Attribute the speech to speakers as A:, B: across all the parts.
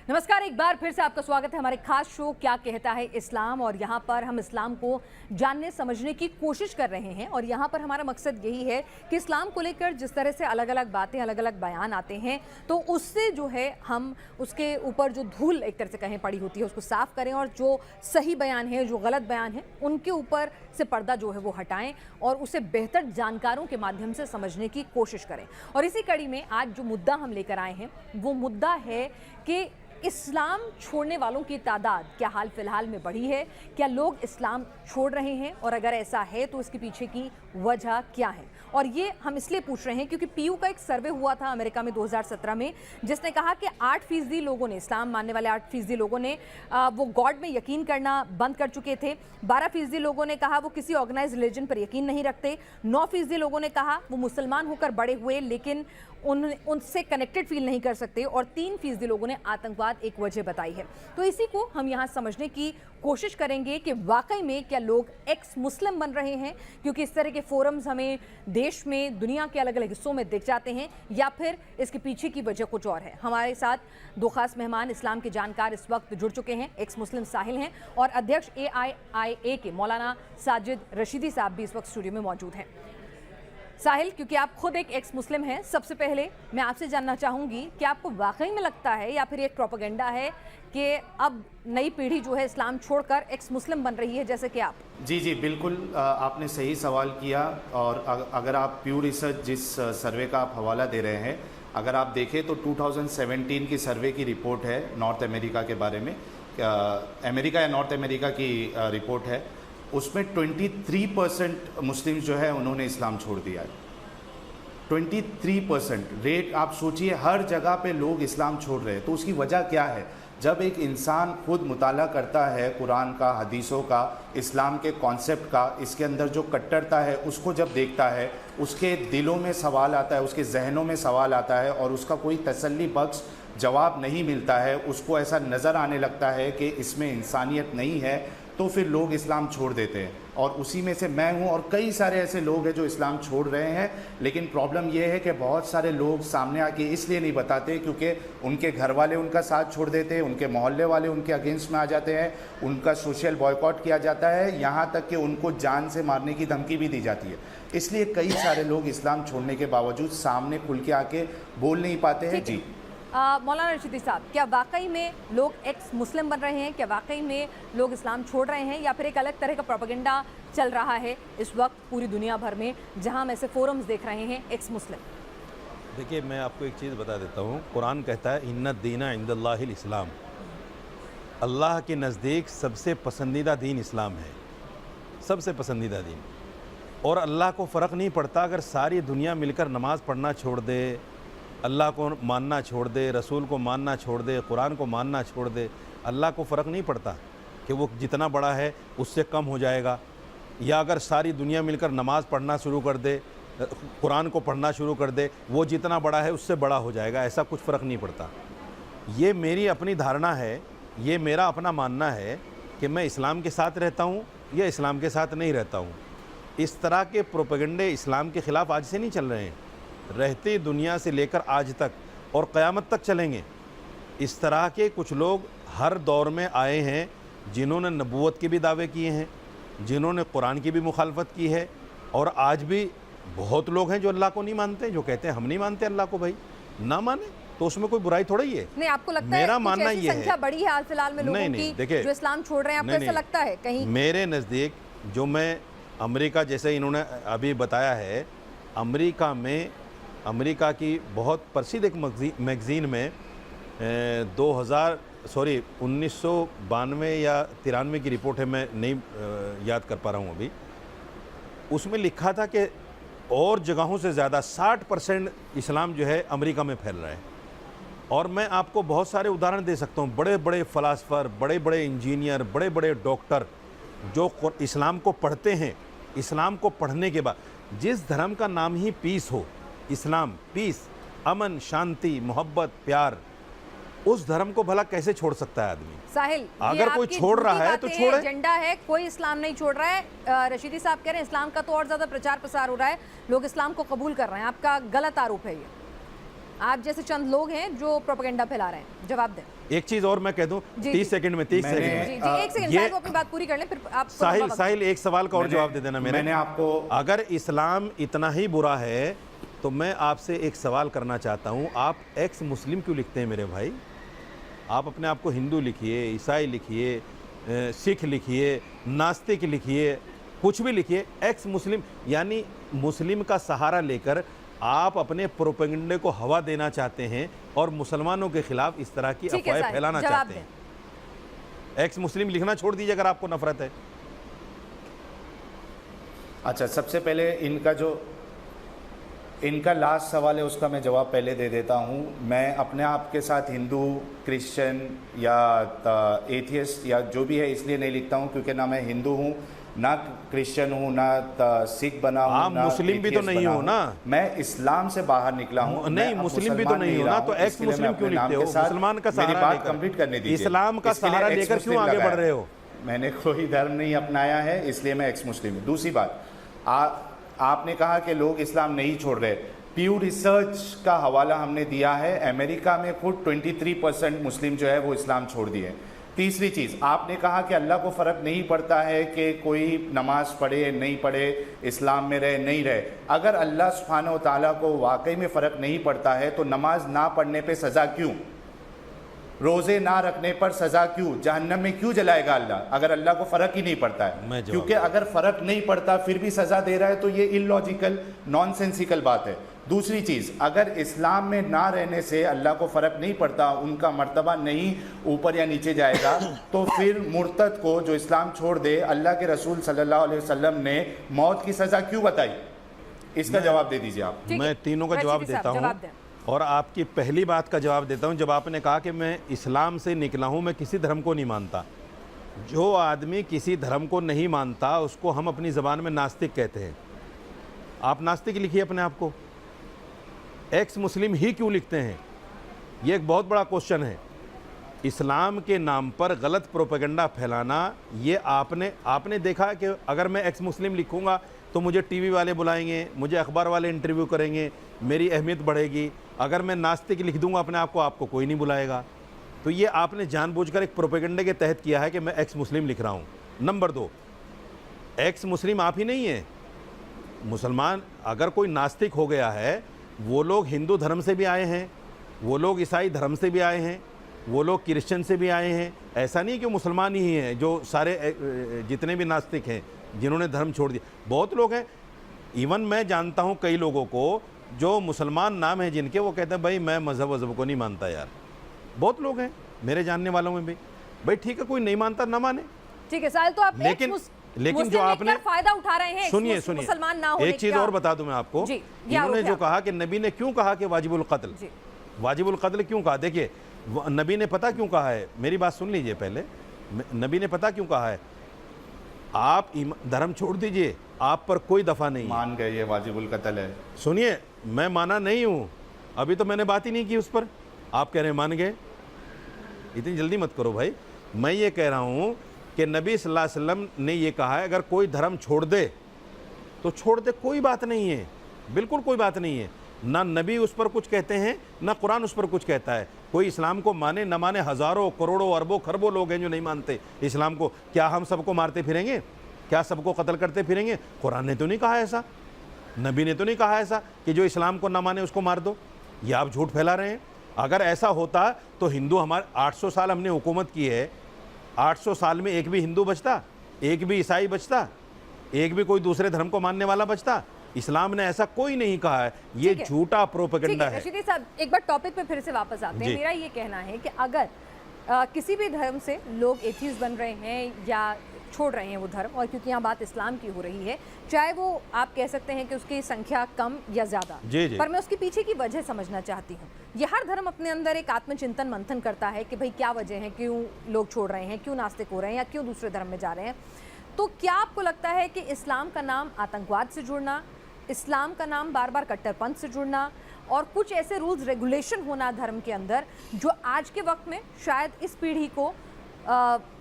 A: नमस्कार, एक बार फिर से आपका स्वागत है हमारे खास शो क्या कहता है इस्लाम। और यहाँ पर हम इस्लाम को जानने समझने की कोशिश कर रहे हैं और यहाँ पर हमारा मकसद यही है कि इस्लाम को लेकर जिस तरह से अलग अलग बातें, अलग अलग बयान आते हैं, तो उससे जो है हम उसके ऊपर जो धूल एक तरह से कहीं पड़ी होती है उसको साफ करें और जो सही बयान है, जो गलत बयान है, उनके ऊपर से पर्दा जो है वो हटाएं और उसे बेहतर जानकारों के माध्यम से समझने की कोशिश करें। और इसी कड़ी में आज जो मुद्दा हम लेकर आए हैं वो मुद्दा है कि इस्लाम छोड़ने वालों की तादाद क्या हाल फिलहाल में बढ़ी है, क्या लोग इस्लाम छोड़ रहे हैं और अगर ऐसा है तो इसके पीछे की वजह क्या है। और ये हम इसलिए पूछ रहे हैं क्योंकि पीयू का एक सर्वे हुआ था अमेरिका में 2017 में, जिसने कहा कि 8% लोगों ने, इस्लाम मानने वाले 8% लोगों ने वो गॉड में यकीन करना बंद कर चुके थे। 12% लोगों ने कहा वो किसी ऑर्गेनाइज रिलीजन पर यकीन नहीं रखते। 9% लोगों ने कहा वो मुसलमान होकर बड़े हुए लेकिन उनसे कनेक्टेड फील नहीं कर सकते और 3% लोगों ने आतंकवाद एक वजह बताई है। तो इसी को हम यहाँ समझने की कोशिश करेंगे कि वाकई में क्या लोग एक्स मुस्लिम बन रहे हैं, क्योंकि इस तरह के फोरम्स हमें देश में, दुनिया के अलग अलग हिस्सों में दिख जाते हैं, या फिर इसके पीछे की वजह कुछ और है। हमारे साथ दो खास मेहमान इस्लाम के जानकार इस वक्त जुड़ चुके हैं। एक्स मुस्लिम साहिल हैं और अध्यक्ष AIIA के मौलाना साजिद रशीदी साहब भी इस वक्त स्टूडियो में मौजूद हैं। साहिल, क्योंकि आप खुद एक एक्स मुस्लिम हैं, सबसे पहले मैं आपसे जानना चाहूंगी कि आपको वाकई में लगता है या फिर एक प्रोपेगेंडा है कि अब नई पीढ़ी जो है इस्लाम छोड़कर एक्स मुस्लिम बन रही है जैसे कि आप?
B: जी बिल्कुल, आपने सही सवाल किया। और अगर आप प्यू रिसर्च जिस सर्वे का आप हवाला दे रहे हैं, अगर आप देखें तो 2017 की सर्वे की रिपोर्ट है नॉर्थ अमेरिका के बारे में, अमेरिका या नॉर्थ अमेरिका की रिपोर्ट है। उसमें 23% मुस्लिम जो है उन्होंने इस्लाम छोड़ दिया है। 23% रेट, आप सोचिए हर जगह पे लोग इस्लाम छोड़ रहे हैं। तो उसकी वजह क्या है? जब एक इंसान खुद मुताला करता है कुरान का, हदीसों का, इस्लाम के कॉन्सेप्ट का, इसके अंदर जो कट्टरता है उसको जब देखता है, उसके दिलों में सवाल आता है, उसके जहनों में सवाल आता है और उसका कोई तसल्ली बख्श जवाब नहीं मिलता है, उसको ऐसा नज़र आने लगता है कि इसमें इंसानियत नहीं है, तो फिर लोग इस्लाम छोड़ देते हैं। और उसी में से मैं हूं और कई सारे ऐसे लोग हैं जो इस्लाम छोड़ रहे हैं। लेकिन प्रॉब्लम यह है कि बहुत सारे लोग सामने आके इसलिए नहीं बताते क्योंकि उनके घर वाले उनका साथ छोड़ देते हैं, उनके मोहल्ले वाले उनके अगेंस्ट में आ जाते हैं, उनका सोशल बॉयकॉट किया जाता है, यहाँ तक कि उनको जान से मारने की धमकी भी दी जाती है। इसलिए कई सारे लोग इस्लाम छोड़ने के बावजूद सामने खुल के आके बोल नहीं पाते हैं। जी
A: मौलाना रशीदी साहब, क्या वाकई में लोग एक्स मुस्लिम बन रहे हैं? क्या वाकई में लोग इस्लाम छोड़ रहे हैं या फिर एक अलग तरह का प्रोपेगेंडा चल रहा है इस वक्त पूरी दुनिया भर में, जहां हम ऐसे फोरम्स देख रहे हैं एक्स मुस्लिम?
C: देखिए, मैं आपको एक चीज़ बता देता हूँ। कुरान कहता है इन्ना दीना इंदल्लाहिल इस्लाम, अल्लाह के नज़दीक सबसे पसंदीदा दीन इस्लाम है, सबसे पसंदीदा दीन। और अल्लाह को फ़र्क नहीं पड़ता अगर सारी दुनिया मिलकर नमाज़ पढ़ना छोड़ दे, अल्लाह को मानना छोड़ दे, रसूल को मानना छोड़ दे, कुरान को मानना छोड़ दे। अल्लाह को फ़र्क नहीं पड़ता कि वो जितना बड़ा है उससे कम हो जाएगा, या अगर सारी दुनिया मिलकर नमाज़ पढ़ना शुरू कर दे, कुरान को पढ़ना शुरू कर दे, वो जितना बड़ा है उससे बड़ा हो जाएगा। ऐसा कुछ फ़र्क नहीं पड़ता। ये मेरी अपनी धारणा है, ये मेरा अपना मानना है कि मैं इस्लाम के साथ रहता हूँ या इस्लाम के साथ नहीं रहता हूँ। इस तरह के प्रोपेगेंडे इस्लाम के ख़िलाफ़ आज से नहीं चल रहे हैं, रहती दुनिया से लेकर आज तक और क़यामत तक चलेंगे। इस तरह के कुछ लोग हर दौर में आए हैं जिन्होंने नबूवत के भी दावे किए हैं, जिन्होंने कुरान की भी मुखालफत की है, और आज भी बहुत लोग हैं जो अल्लाह को नहीं मानते, जो कहते हैं हम नहीं मानते अल्लाह को। भाई ना माने तो उसमें कोई बुराई थोड़ा ही है।
A: नहीं, आपको लगता
C: मेरा
A: है
C: मानना ये है
A: संख्या बड़ी है हाल फिलहाल में लोगों की
C: देखिए,
A: जो इस्लाम छोड़ रहे हैं? आपको ऐसा लगता है कहीं?
C: मेरे नज़दीक, जो मैं अमेरिका, जैसे इन्होंने अभी बताया है, अमेरिका की बहुत प्रसिद्ध एक मैगज़ीन में 1992 या 93 की रिपोर्ट है, मैं नहीं याद कर पा रहा हूँ अभी। उसमें लिखा था कि और जगहों से ज़्यादा 60% इस्लाम जो है अमेरिका में फैल रहा है। और मैं आपको बहुत सारे उदाहरण दे सकता हूँ। बड़े बड़े फ़िलासफ़र, बड़े बड़े इंजीनियर, बड़े बड़े डॉक्टर जो इस्लाम को पढ़ते हैं, इस्लाम को पढ़ने के बाद, जिस धर्म का नाम ही पीस हो, इस्लाम पीस, अमन, शांति, मोहब्बत, प्यार, उस धर्म को भला कैसे छोड़ सकता है आदमी?
A: साहिल,
C: अगर कोई छोड़ रहा है तो छोड़े।
A: एजेंडा है, कोई इस्लाम नहीं छोड़ रहा है। रशीदी साहब कह रहे हैं इस्लाम का तो और ज़्यादा प्रचार प्रसार हो रहा है, लोग इस्लाम को कबूल कर रहे हैं। आपका गलत आरोप है ये। आप जैसे चंद लोग हैं जो प्रोपेगेंडा फैला रहे हैं, जवाब दें।
C: एक चीज और मैं कह दूं,
A: जी,
C: 30 सेकंड में 30
B: मैंने-
C: सेकंड
A: जी
C: में
A: जी एक सेकंड,
C: ये-
A: शायद वो अपनी बात पूरी कर लें, फिर आप
C: साहिल एक सवाल का और जवाब दे देना।
B: मैंने आपको
C: अगर इस्लाम इतना ही बुरा है तो मैं आपसे एक सवाल करना चाहता हूं, आप एक्स मुस्लिम क्यों लिखते हैं मेरे भाई? आप अपने आप को हिंदू लिखिए, ईसाई लिखिए, सिख लिखिए, नास्तिक लिखिए, कुछ भी लिखिए, एक्स मुस्लिम यानी मुस्लिम का सहारा लेकर आप अपने प्रोपेगेंडे को हवा देना चाहते हैं और मुसलमानों के खिलाफ इस तरह की
A: ठीक है
C: अफवाहें
A: साहिल,
C: फैलाना
A: जवाब
C: चाहते हैं। एक्स मुस्लिम लिखना छोड़ दीजिए अगर आपको नफरत है।
B: अच्छा, सबसे पहले इनका लास्ट सवाल है, उसका मैं जवाब पहले दे देता हूँ। मैं अपने आप के साथ हिंदू, क्रिश्चियन या एथियस्ट या जो भी है इसलिए नहीं लिखता हूँ क्योंकि ना मैं हिंदू हूँ, ना क्रिश्चियन हूँ, ना सिख बना हूँ,
C: आप
B: ना
C: मुस्लिम भी तो
B: atheist
C: नहीं
B: बना
C: हो
B: हूँ।
C: ना?
B: मैं इस्लाम से बाहर निकला हूँ।
C: नहीं,
B: मैं अब
C: मुस्लिम भी तो
B: मुसलमान
C: नहीं हो ना,
B: रहा
C: तो
B: हूँ,
C: एक्स
B: इसके लिए मैं
C: मुस्लिम
B: अपने
C: क्यों
B: नाम
C: लिखते हो?
B: के साथ-
C: मुसलमान का
B: मेरी
C: सहारा
B: बात
C: लेकर
B: कंप्लीट करने दीजिए।
C: इस्लाम का
B: इसके लिए
C: सहारा
B: एक्स
C: लेकर क्यों
B: मुस्लिम
C: आगे
B: लगाया।
C: बढ़ रहे हो?
B: मैंने कोई धर्म नहीं अपनाया है, इसलिए मैं एक्स मुस्लिम हूँ। दूसरी बात, आपने कहा कि लोग इस्लाम नहीं छोड़ रहे। प्यू रिसर्च का हवाला हमने दिया है, अमेरिका में खुद 23% मुस्लिम जो है वो इस्लाम छोड़ दिए। तीसरी चीज़, आपने कहा कि अल्लाह को फ़र्क नहीं पड़ता है कि कोई नमाज पढ़े नहीं पढ़े, इस्लाम में रहे नहीं रहे। अगर अल्लाह सुब्हानहू व तआला को वाकई में फ़र्क नहीं पड़ता है तो नमाज ना पढ़ने पे सज़ा क्यों? रोज़े ना रखने पर सज़ा क्यों? जहन्नम में क्यों जलाएगा अल्लाह अगर अल्लाह को फ़र्क ही नहीं पड़ता है? क्योंकि अगर फ़र्क नहीं पड़ता फिर भी सज़ा दे रहा है तो ये इलॉजिकल, नॉनसेंसिकल बात है। दूसरी चीज़, अगर इस्लाम में ना रहने से अल्लाह को फ़र्क नहीं पड़ता, उनका मर्तबा नहीं ऊपर या नीचे जाएगा, तो फिर मुर्तद को जो इस्लाम छोड़ दे, अल्लाह के रसूल सल्लल्लाहु अलैहि वसल्लम ने मौत की सज़ा क्यों बताई? इसका जवाब दे दीजिए आप।
C: मैं तीनों का जवाब देता हूँ और आपकी पहली बात का जवाब देता हूँ। जब आपने कहा कि मैं इस्लाम से निकला हूँ, मैं किसी धर्म को नहीं मानता। जो आदमी किसी धर्म को नहीं मानता उसको हम अपनी ज़बान में नास्तिक कहते हैं। आप नास्तिक लिखिए अपने आप को, एक्स मुस्लिम ही क्यों लिखते हैं? ये एक बहुत बड़ा क्वेश्चन है। इस्लाम के नाम पर गलत प्रोपेगेंडा फैलाना, ये आपने देखा कि अगर मैं एक्स मुस्लिम लिखूंगा तो मुझे टीवी वाले बुलाएंगे, मुझे अखबार वाले इंटरव्यू करेंगे, मेरी अहमियत बढ़ेगी। अगर मैं नास्तिक लिख दूंगा अपने आप को, आपको कोई नहीं बुलाएगा। तो ये आपने जानबूझकर एक प्रोपेगेंडे के तहत किया है कि मैं एक्स मुस्लिम लिख रहा हूँ। नंबर 2, एक्स मुस्लिम आप ही नहीं है। मुसलमान अगर कोई नास्तिक हो गया है, वो लोग हिंदू धर्म से भी आए हैं, वो लोग ईसाई धर्म से भी आए हैं, वो लोग क्रिश्चियन से भी आए हैं। ऐसा नहीं कि मुसलमान ही हैं जो सारे जितने भी नास्तिक हैं जिन्होंने धर्म छोड़ दिया, बहुत लोग हैं। इवन मैं जानता हूँ कई लोगों को जो मुसलमान नाम है जिनके, वो कहते हैं भाई मैं मज़हब वज़हब को नहीं मानता यार। बहुत लोग हैं मेरे जानने वालों में भी। भाई ठीक है, कोई नहीं मानता ना माने,
A: ठीक है साहिल, तो आप
C: लेकिन जो आपने
A: फायदा उठा रहे हैं,
C: सुनिए
A: मुसलमान ना होने
C: एक चीज़ और बता दूं मैं आपको। इन्होंने जो कहा कि नबी ने क्यों कहा कि वाजिबुल कत्ल, वाजिबुल कत्ल क्यों कहा? देखिए नबी ने पता क्यों कहा है, मेरी बात सुन लीजिए पहले। नबी ने पता क्यों कहा है? आप धर्म छोड़ दीजिए, आप पर कोई दफा नहीं।
B: मान गए ये वाजिबुल कत्ल है।
C: सुनिए, मैं माना नहीं हूँ, अभी तो मैंने बात ही नहीं की उस पर, आप कह रहे हैं मान गए। इतनी जल्दी मत करो भाई। मैं ये कह रहा हूँ कि नबी सल्लल्लाहु अलैहि वसल्लम ने ये कहा है अगर कोई धर्म छोड़ दे तो छोड़ दे, कोई बात नहीं है, बिल्कुल कोई बात नहीं है। ना नबी उस पर कुछ कहते हैं, ना कुरान उस पर कुछ कहता है। कोई इस्लाम को माने न माने, हज़ारों करोड़ों अरबों खरबों लोग हैं जो नहीं मानते इस्लाम को। क्या हम सबको मारते फिरेंगे? क्या सबको कत्ल करते फिरेंगे? कुरान ने तो नहीं कहा ऐसा, नबी ने तो नहीं कहा ऐसा कि जो इस्लाम को ना माने उसको मार दो। ये आप झूठ फैला रहे हैं। अगर ऐसा होता तो हिंदू, हमारे 800 साल हमने हुकूमत की है, 800 साल में एक भी हिंदू बचता, एक भी ईसाई बचता, एक भी कोई दूसरे धर्म को मानने वाला बचता? इस्लाम ने ऐसा कोई नहीं कहा है। ये झूठा प्रोपेगेंडा है।
A: रशीदी साहब, एक बार टॉपिक पे फिर से वापस आते हैं। मेरा ये कहना है कि अगर किसी भी धर्म से लोग एथियस्ट बन रहे हैं या छोड़ रहे हैं वो धर्म, और क्योंकि यहाँ बात इस्लाम की हो रही है, चाहे वो आप कह सकते हैं कि उसकी संख्या कम या ज़्यादा, पर मैं उसके पीछे की वजह समझना चाहती हूँ। ये हर धर्म अपने अंदर एक आत्मचिंतन मंथन करता है कि भाई क्या वजह है, क्यों लोग छोड़ रहे हैं, क्यों नास्तिक हो रहे हैं या क्यों दूसरे धर्म में जा रहे हैं। तो क्या आपको लगता है कि इस्लाम का नाम आतंकवाद से जुड़ना, इस्लाम का नाम बार बार कट्टरपंथ से जुड़ना और कुछ ऐसे रूल्स रेगुलेशन होना धर्म के अंदर जो आज के वक्त में शायद इस पीढ़ी को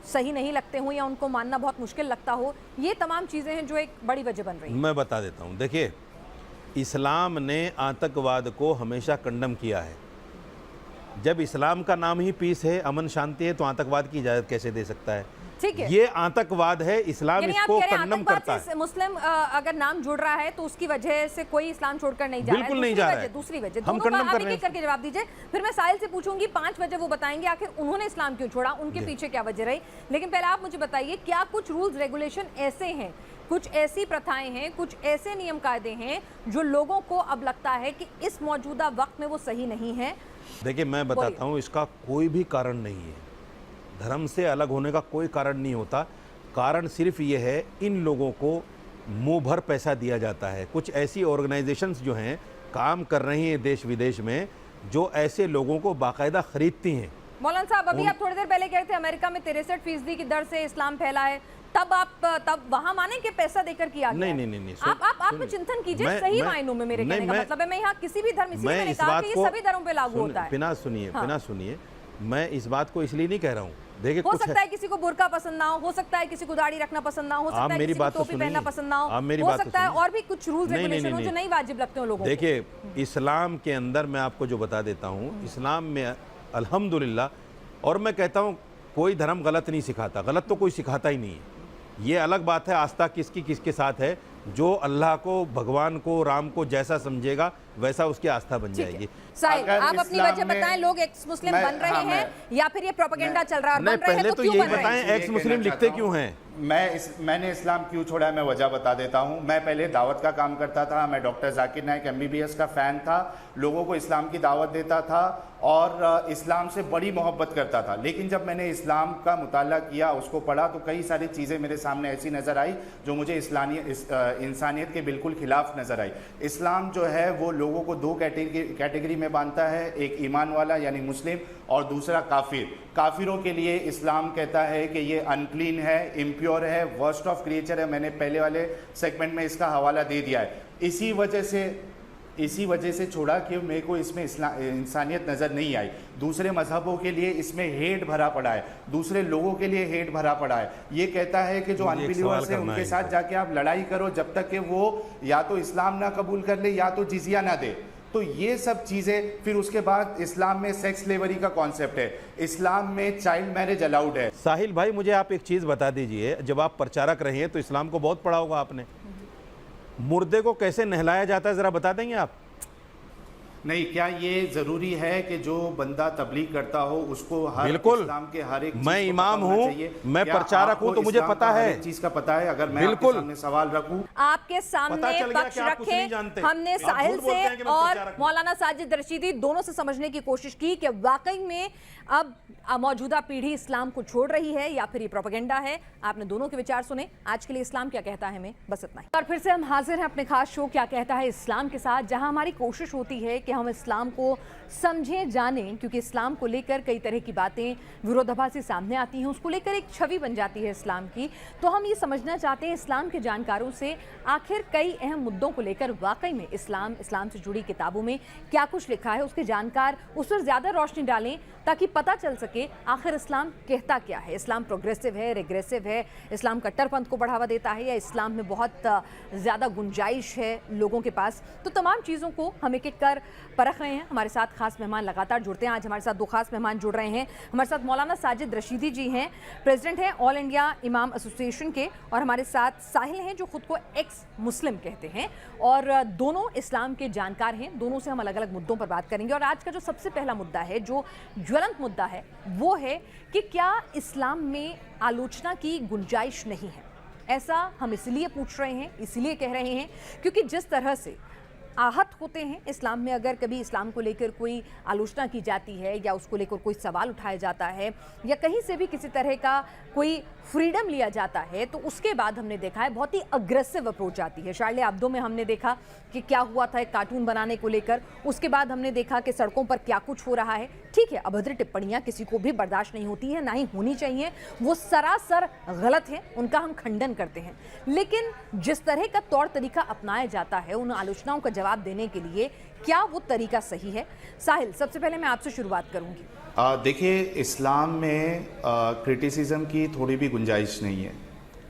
A: सही नहीं लगते हों या उनको मानना बहुत मुश्किल लगता हो, ये तमाम चीज़ें हैं जो एक बड़ी वजह बन रही हैं?
C: मैं बता देता हूँ। देखिए, इस्लाम ने आतंकवाद को हमेशा कंडम किया है। जब इस्लाम का नाम ही पीस है, अमन शांति है, तो आतंकवाद की इजाज़त कैसे दे सकता है?
A: ठीक है,
C: ये आतंकवाद है, इस्लाम
A: यानी आप
C: इसको
A: कह रहे हैं
C: कंडम
A: आतंकवाद
C: करता
A: से
C: है।
A: मुस्लिम अगर नाम जुड़ रहा है तो उसकी वजह से कोई इस्लाम छोड़कर नहीं जा रहा है।
C: बिल्कुल नहीं जा रहा है।
A: दूसरी वजह
C: हम
A: दोनों का
C: कंडम
A: आप
C: कर
A: एक
C: रहे
A: एक
C: हैं।
A: करके जवाब दीजिए, फिर मैं साहिल से पूछूंगी 5 वजह वो बताएंगे आखिर उन्होंने इस्लाम क्यों छोड़ा, उनके पीछे क्या वजह रही। लेकिन पहले आप मुझे बताइए, क्या कुछ रूल्स रेगुलेशन ऐसे हैं, कुछ ऐसी प्रथाएं हैं, कुछ ऐसे नियम कायदे हैं जो लोगों को अब लगता है कि इस मौजूदा वक्त में वो सही नहीं है?
C: देखिए, मैं बताता हूँ, इसका कोई भी कारण नहीं है। धर्म से अलग होने का कोई कारण नहीं होता। कारण सिर्फ ये है, इन लोगों को मुंह भर पैसा दिया जाता है। कुछ ऐसी ऑर्गेनाइजेशंस जो हैं, काम कर रही हैं देश विदेश में, जो ऐसे लोगों को बाकायदा खरीदती हैं।
A: मौलाना साहब, अभी आप थोड़ी देर पहले कह रहे थे अमेरिका में 63% की दर से इस्लाम फैला है, तब वहां माने कि पैसा देकर किया गया?
C: नहीं।
A: आप में चिंतन कीजिए, सही मायनों में मेरे कहने का मतलब है, मैं यहाँ किसी भी धर्म, इसलिए मैंने कहा कि ये सभी धर्मों पे लागू होता है।
C: बिना सुनिए, मैं इस बात को इसलिए नहीं कह रहा हूँ। देखिए,
A: हो सकता है किसी को बुर्का पसंद ना हो सकता है किसी को दाढ़ी रखना पसंद ना हो सकता है किसी को टोपी पहनना पसंद ना हो सकता है और भी कुछ रूल्स रेगुलेशन हो जो नहीं वाजिब लगते हो लोगों को।
C: देखिए, इस्लाम के अंदर मैं आपको जो बता देता हूँ, इस्लाम में अल्हम्दुलिल्लाह, और मैं कहता हूँ कोई धर्म गलत नहीं सिखाता, गलत तो कोई सिखाता ही नहीं है। ये अलग बात है आस्था किसकी किसके साथ है। जो अल्लाह को, भगवान को, राम को जैसा समझेगा वैसा उसकी आस्था बन जाएगी।
A: साहिल, आप अपनी वजह बताएं, लोग एक्स मुस्लिम बन रहे हैं या फिर ये प्रोपेगेंडा चल रहा है?
C: नहीं, पहले तो यही बताएं, एक्स मुस्लिम लिखते क्यों हैं?
B: मैंने इस्लाम क्यों छोड़ा है, मैं वजह बता देता हूं। मैं पहले दावत का काम करता था, मैं डॉक्टर जाकिर नाइक MBBS का फ़ैन था, लोगों को इस्लाम की दावत देता था और इस्लाम से बड़ी मोहब्बत करता था। लेकिन जब मैंने इस्लाम का मुताला किया, उसको पढ़ा, तो कई सारी चीज़ें मेरे सामने ऐसी नज़र आई जो मुझे इंसानियत के बिल्कुल खिलाफ नज़र आई। इस्लाम जो है वो लोगों को 2 कैटेगरी में बांधता है, एक ईमान वाला यानी मुस्लिम और दूसरा काफिर। काफिरों के लिए इस्लाम कहता है कि ये अनक्लीन है, इम्प्योर है, वर्स्ट ऑफ क्रिएचर है। मैंने पहले वाले सेगमेंट में इसका हवाला दे दिया है। इसी वजह से छोड़ा कि मेरे को इसमें इंसानियत नज़र नहीं आई। दूसरे मजहबों के लिए इसमें हेट भरा पड़ा है, दूसरे लोगों के लिए हेट भरा पड़ा है। ये कहता है कि जो अनबिलीवर्स हैं उनके साथ जाके आप लड़ाई करो जब तक कि वो या तो इस्लाम ना कबूल कर ले या तो जिजिया ना दे। तो ये सब चीज़ें, फिर उसके बाद इस्लाम में सेक्स स्लेवरी का कॉन्सेप्ट है, इस्लाम में चाइल्ड मैरिज अलाउड है।
C: साहिल भाई, मुझे आप एक चीज़ बता दीजिए, जब आप प्रचारक रहे हैं तो इस्लाम को बहुत पढ़ा होगा आपने। मुर्दे को कैसे नहलाया जाता है, ज़रा बता देंगे आप?
B: नहीं, क्या ये जरूरी है कि जो बंदा तबलीग करता हो उसको हर
C: बिल्कुल,
B: इस्लाम के हर एक
C: मैं इमाम हूँ, मैं प्रचारक हूँ, तो मुझे पता है,
B: हर चीज का पता है। अगर मैं आपके सामने सवाल रखूं,
A: आपके सामने पक्ष रखे, हमने साहिल से और मौलाना साजिद रशीदी दोनों से समझने की कोशिश की कि वाकई में अब मौजूदा पीढ़ी इस्लाम को छोड़ रही है या फिर ये प्रोपेगेंडा है। आपने दोनों के विचार सुने। आज के लिए इस्लाम क्या कहता है में बस इतना ही। और फिर से हम हाजिर हैं अपने खास शो क्या कहता है इस्लाम के साथ, जहां हमारी कोशिश होती है कि हम इस्लाम को समझें, जानें, क्योंकि इस्लाम को लेकर कई तरह की बातें विरोधाभासी सामने आती हैं, उसको लेकर एक छवि बन जाती है इस्लाम की। तो हम ये समझना चाहते हैं इस्लाम के जानकारों से आखिर कई अहम मुद्दों को लेकर वाकई में इस्लाम से जुड़ी किताबों में क्या कुछ लिखा है, उसके जानकार उस पर ज़्यादा रोशनी डालें ताकि पता चल सके आखिर इस्लाम कहता क्या है। इस्लाम प्रोग्रेसिव है, रेग्रेसिव है, इस्लाम कट्टरपंथ को बढ़ावा देता है या इस्लाम में बहुत ज़्यादा गुंजाइश है लोगों के पास। तो तमाम चीज़ों को हम एक एक कर परख रहे हैं। हमारे साथ खास मेहमान लगातार जुड़ते हैं। आज हमारे साथ 2 खास मेहमान जुड़ रहे हैं। हमारे साथ मौलाना साजिद रशीदी जी हैं, प्रेसिडेंट हैं ऑल इंडिया इमाम एसोसिएशन के, और हमारे साथ साहिल हैं जो खुद को एक्स मुस्लिम कहते हैं, और दोनों इस्लाम के जानकार हैं। दोनों से हम अलग अलग मुद्दों पर बात करेंगे। और आज का जो सबसे पहला मुद्दा है, जो ज्वलंत मुद्दा है, वो है कि क्या इस्लाम में आलोचना की गुंजाइश नहीं है। ऐसा हम इसलिए पूछ रहे हैं, इसलिए कह रहे हैं क्योंकि जिस तरह से आहत होते हैं इस्लाम में, अगर कभी इस्लाम को लेकर कोई आलोचना की जाती है या उसको लेकर कोई सवाल उठाया जाता है या कहीं से भी किसी तरह का कोई फ्रीडम लिया जाता है, तो उसके बाद हमने देखा है बहुत ही अग्रेसिव अप्रोच आती है। शार्ले अब्दो में हमने देखा कि क्या हुआ था एक कार्टून बनाने को लेकर, उसके बाद हमने देखा कि सड़कों पर क्या कुछ हो रहा है। ठीक है, अभद्र टिप्पणियां किसी को भी बर्दाश्त नहीं होती है, ना ही होनी चाहिए, वो सरासर गलत है, उनका हम खंडन करते हैं। लेकिन जिस तरह का तौर तरीका अपनाया जाता है उन आलोचनाओं का जवाब देने के लिए, क्या वो तरीका सही है? साहिल, सबसे पहले मैं आपसे शुरुआत करूंगी।
B: देखिए, इस्लाम में क्रिटिसिज्म की थोड़ी भी गुंजाइश नहीं है।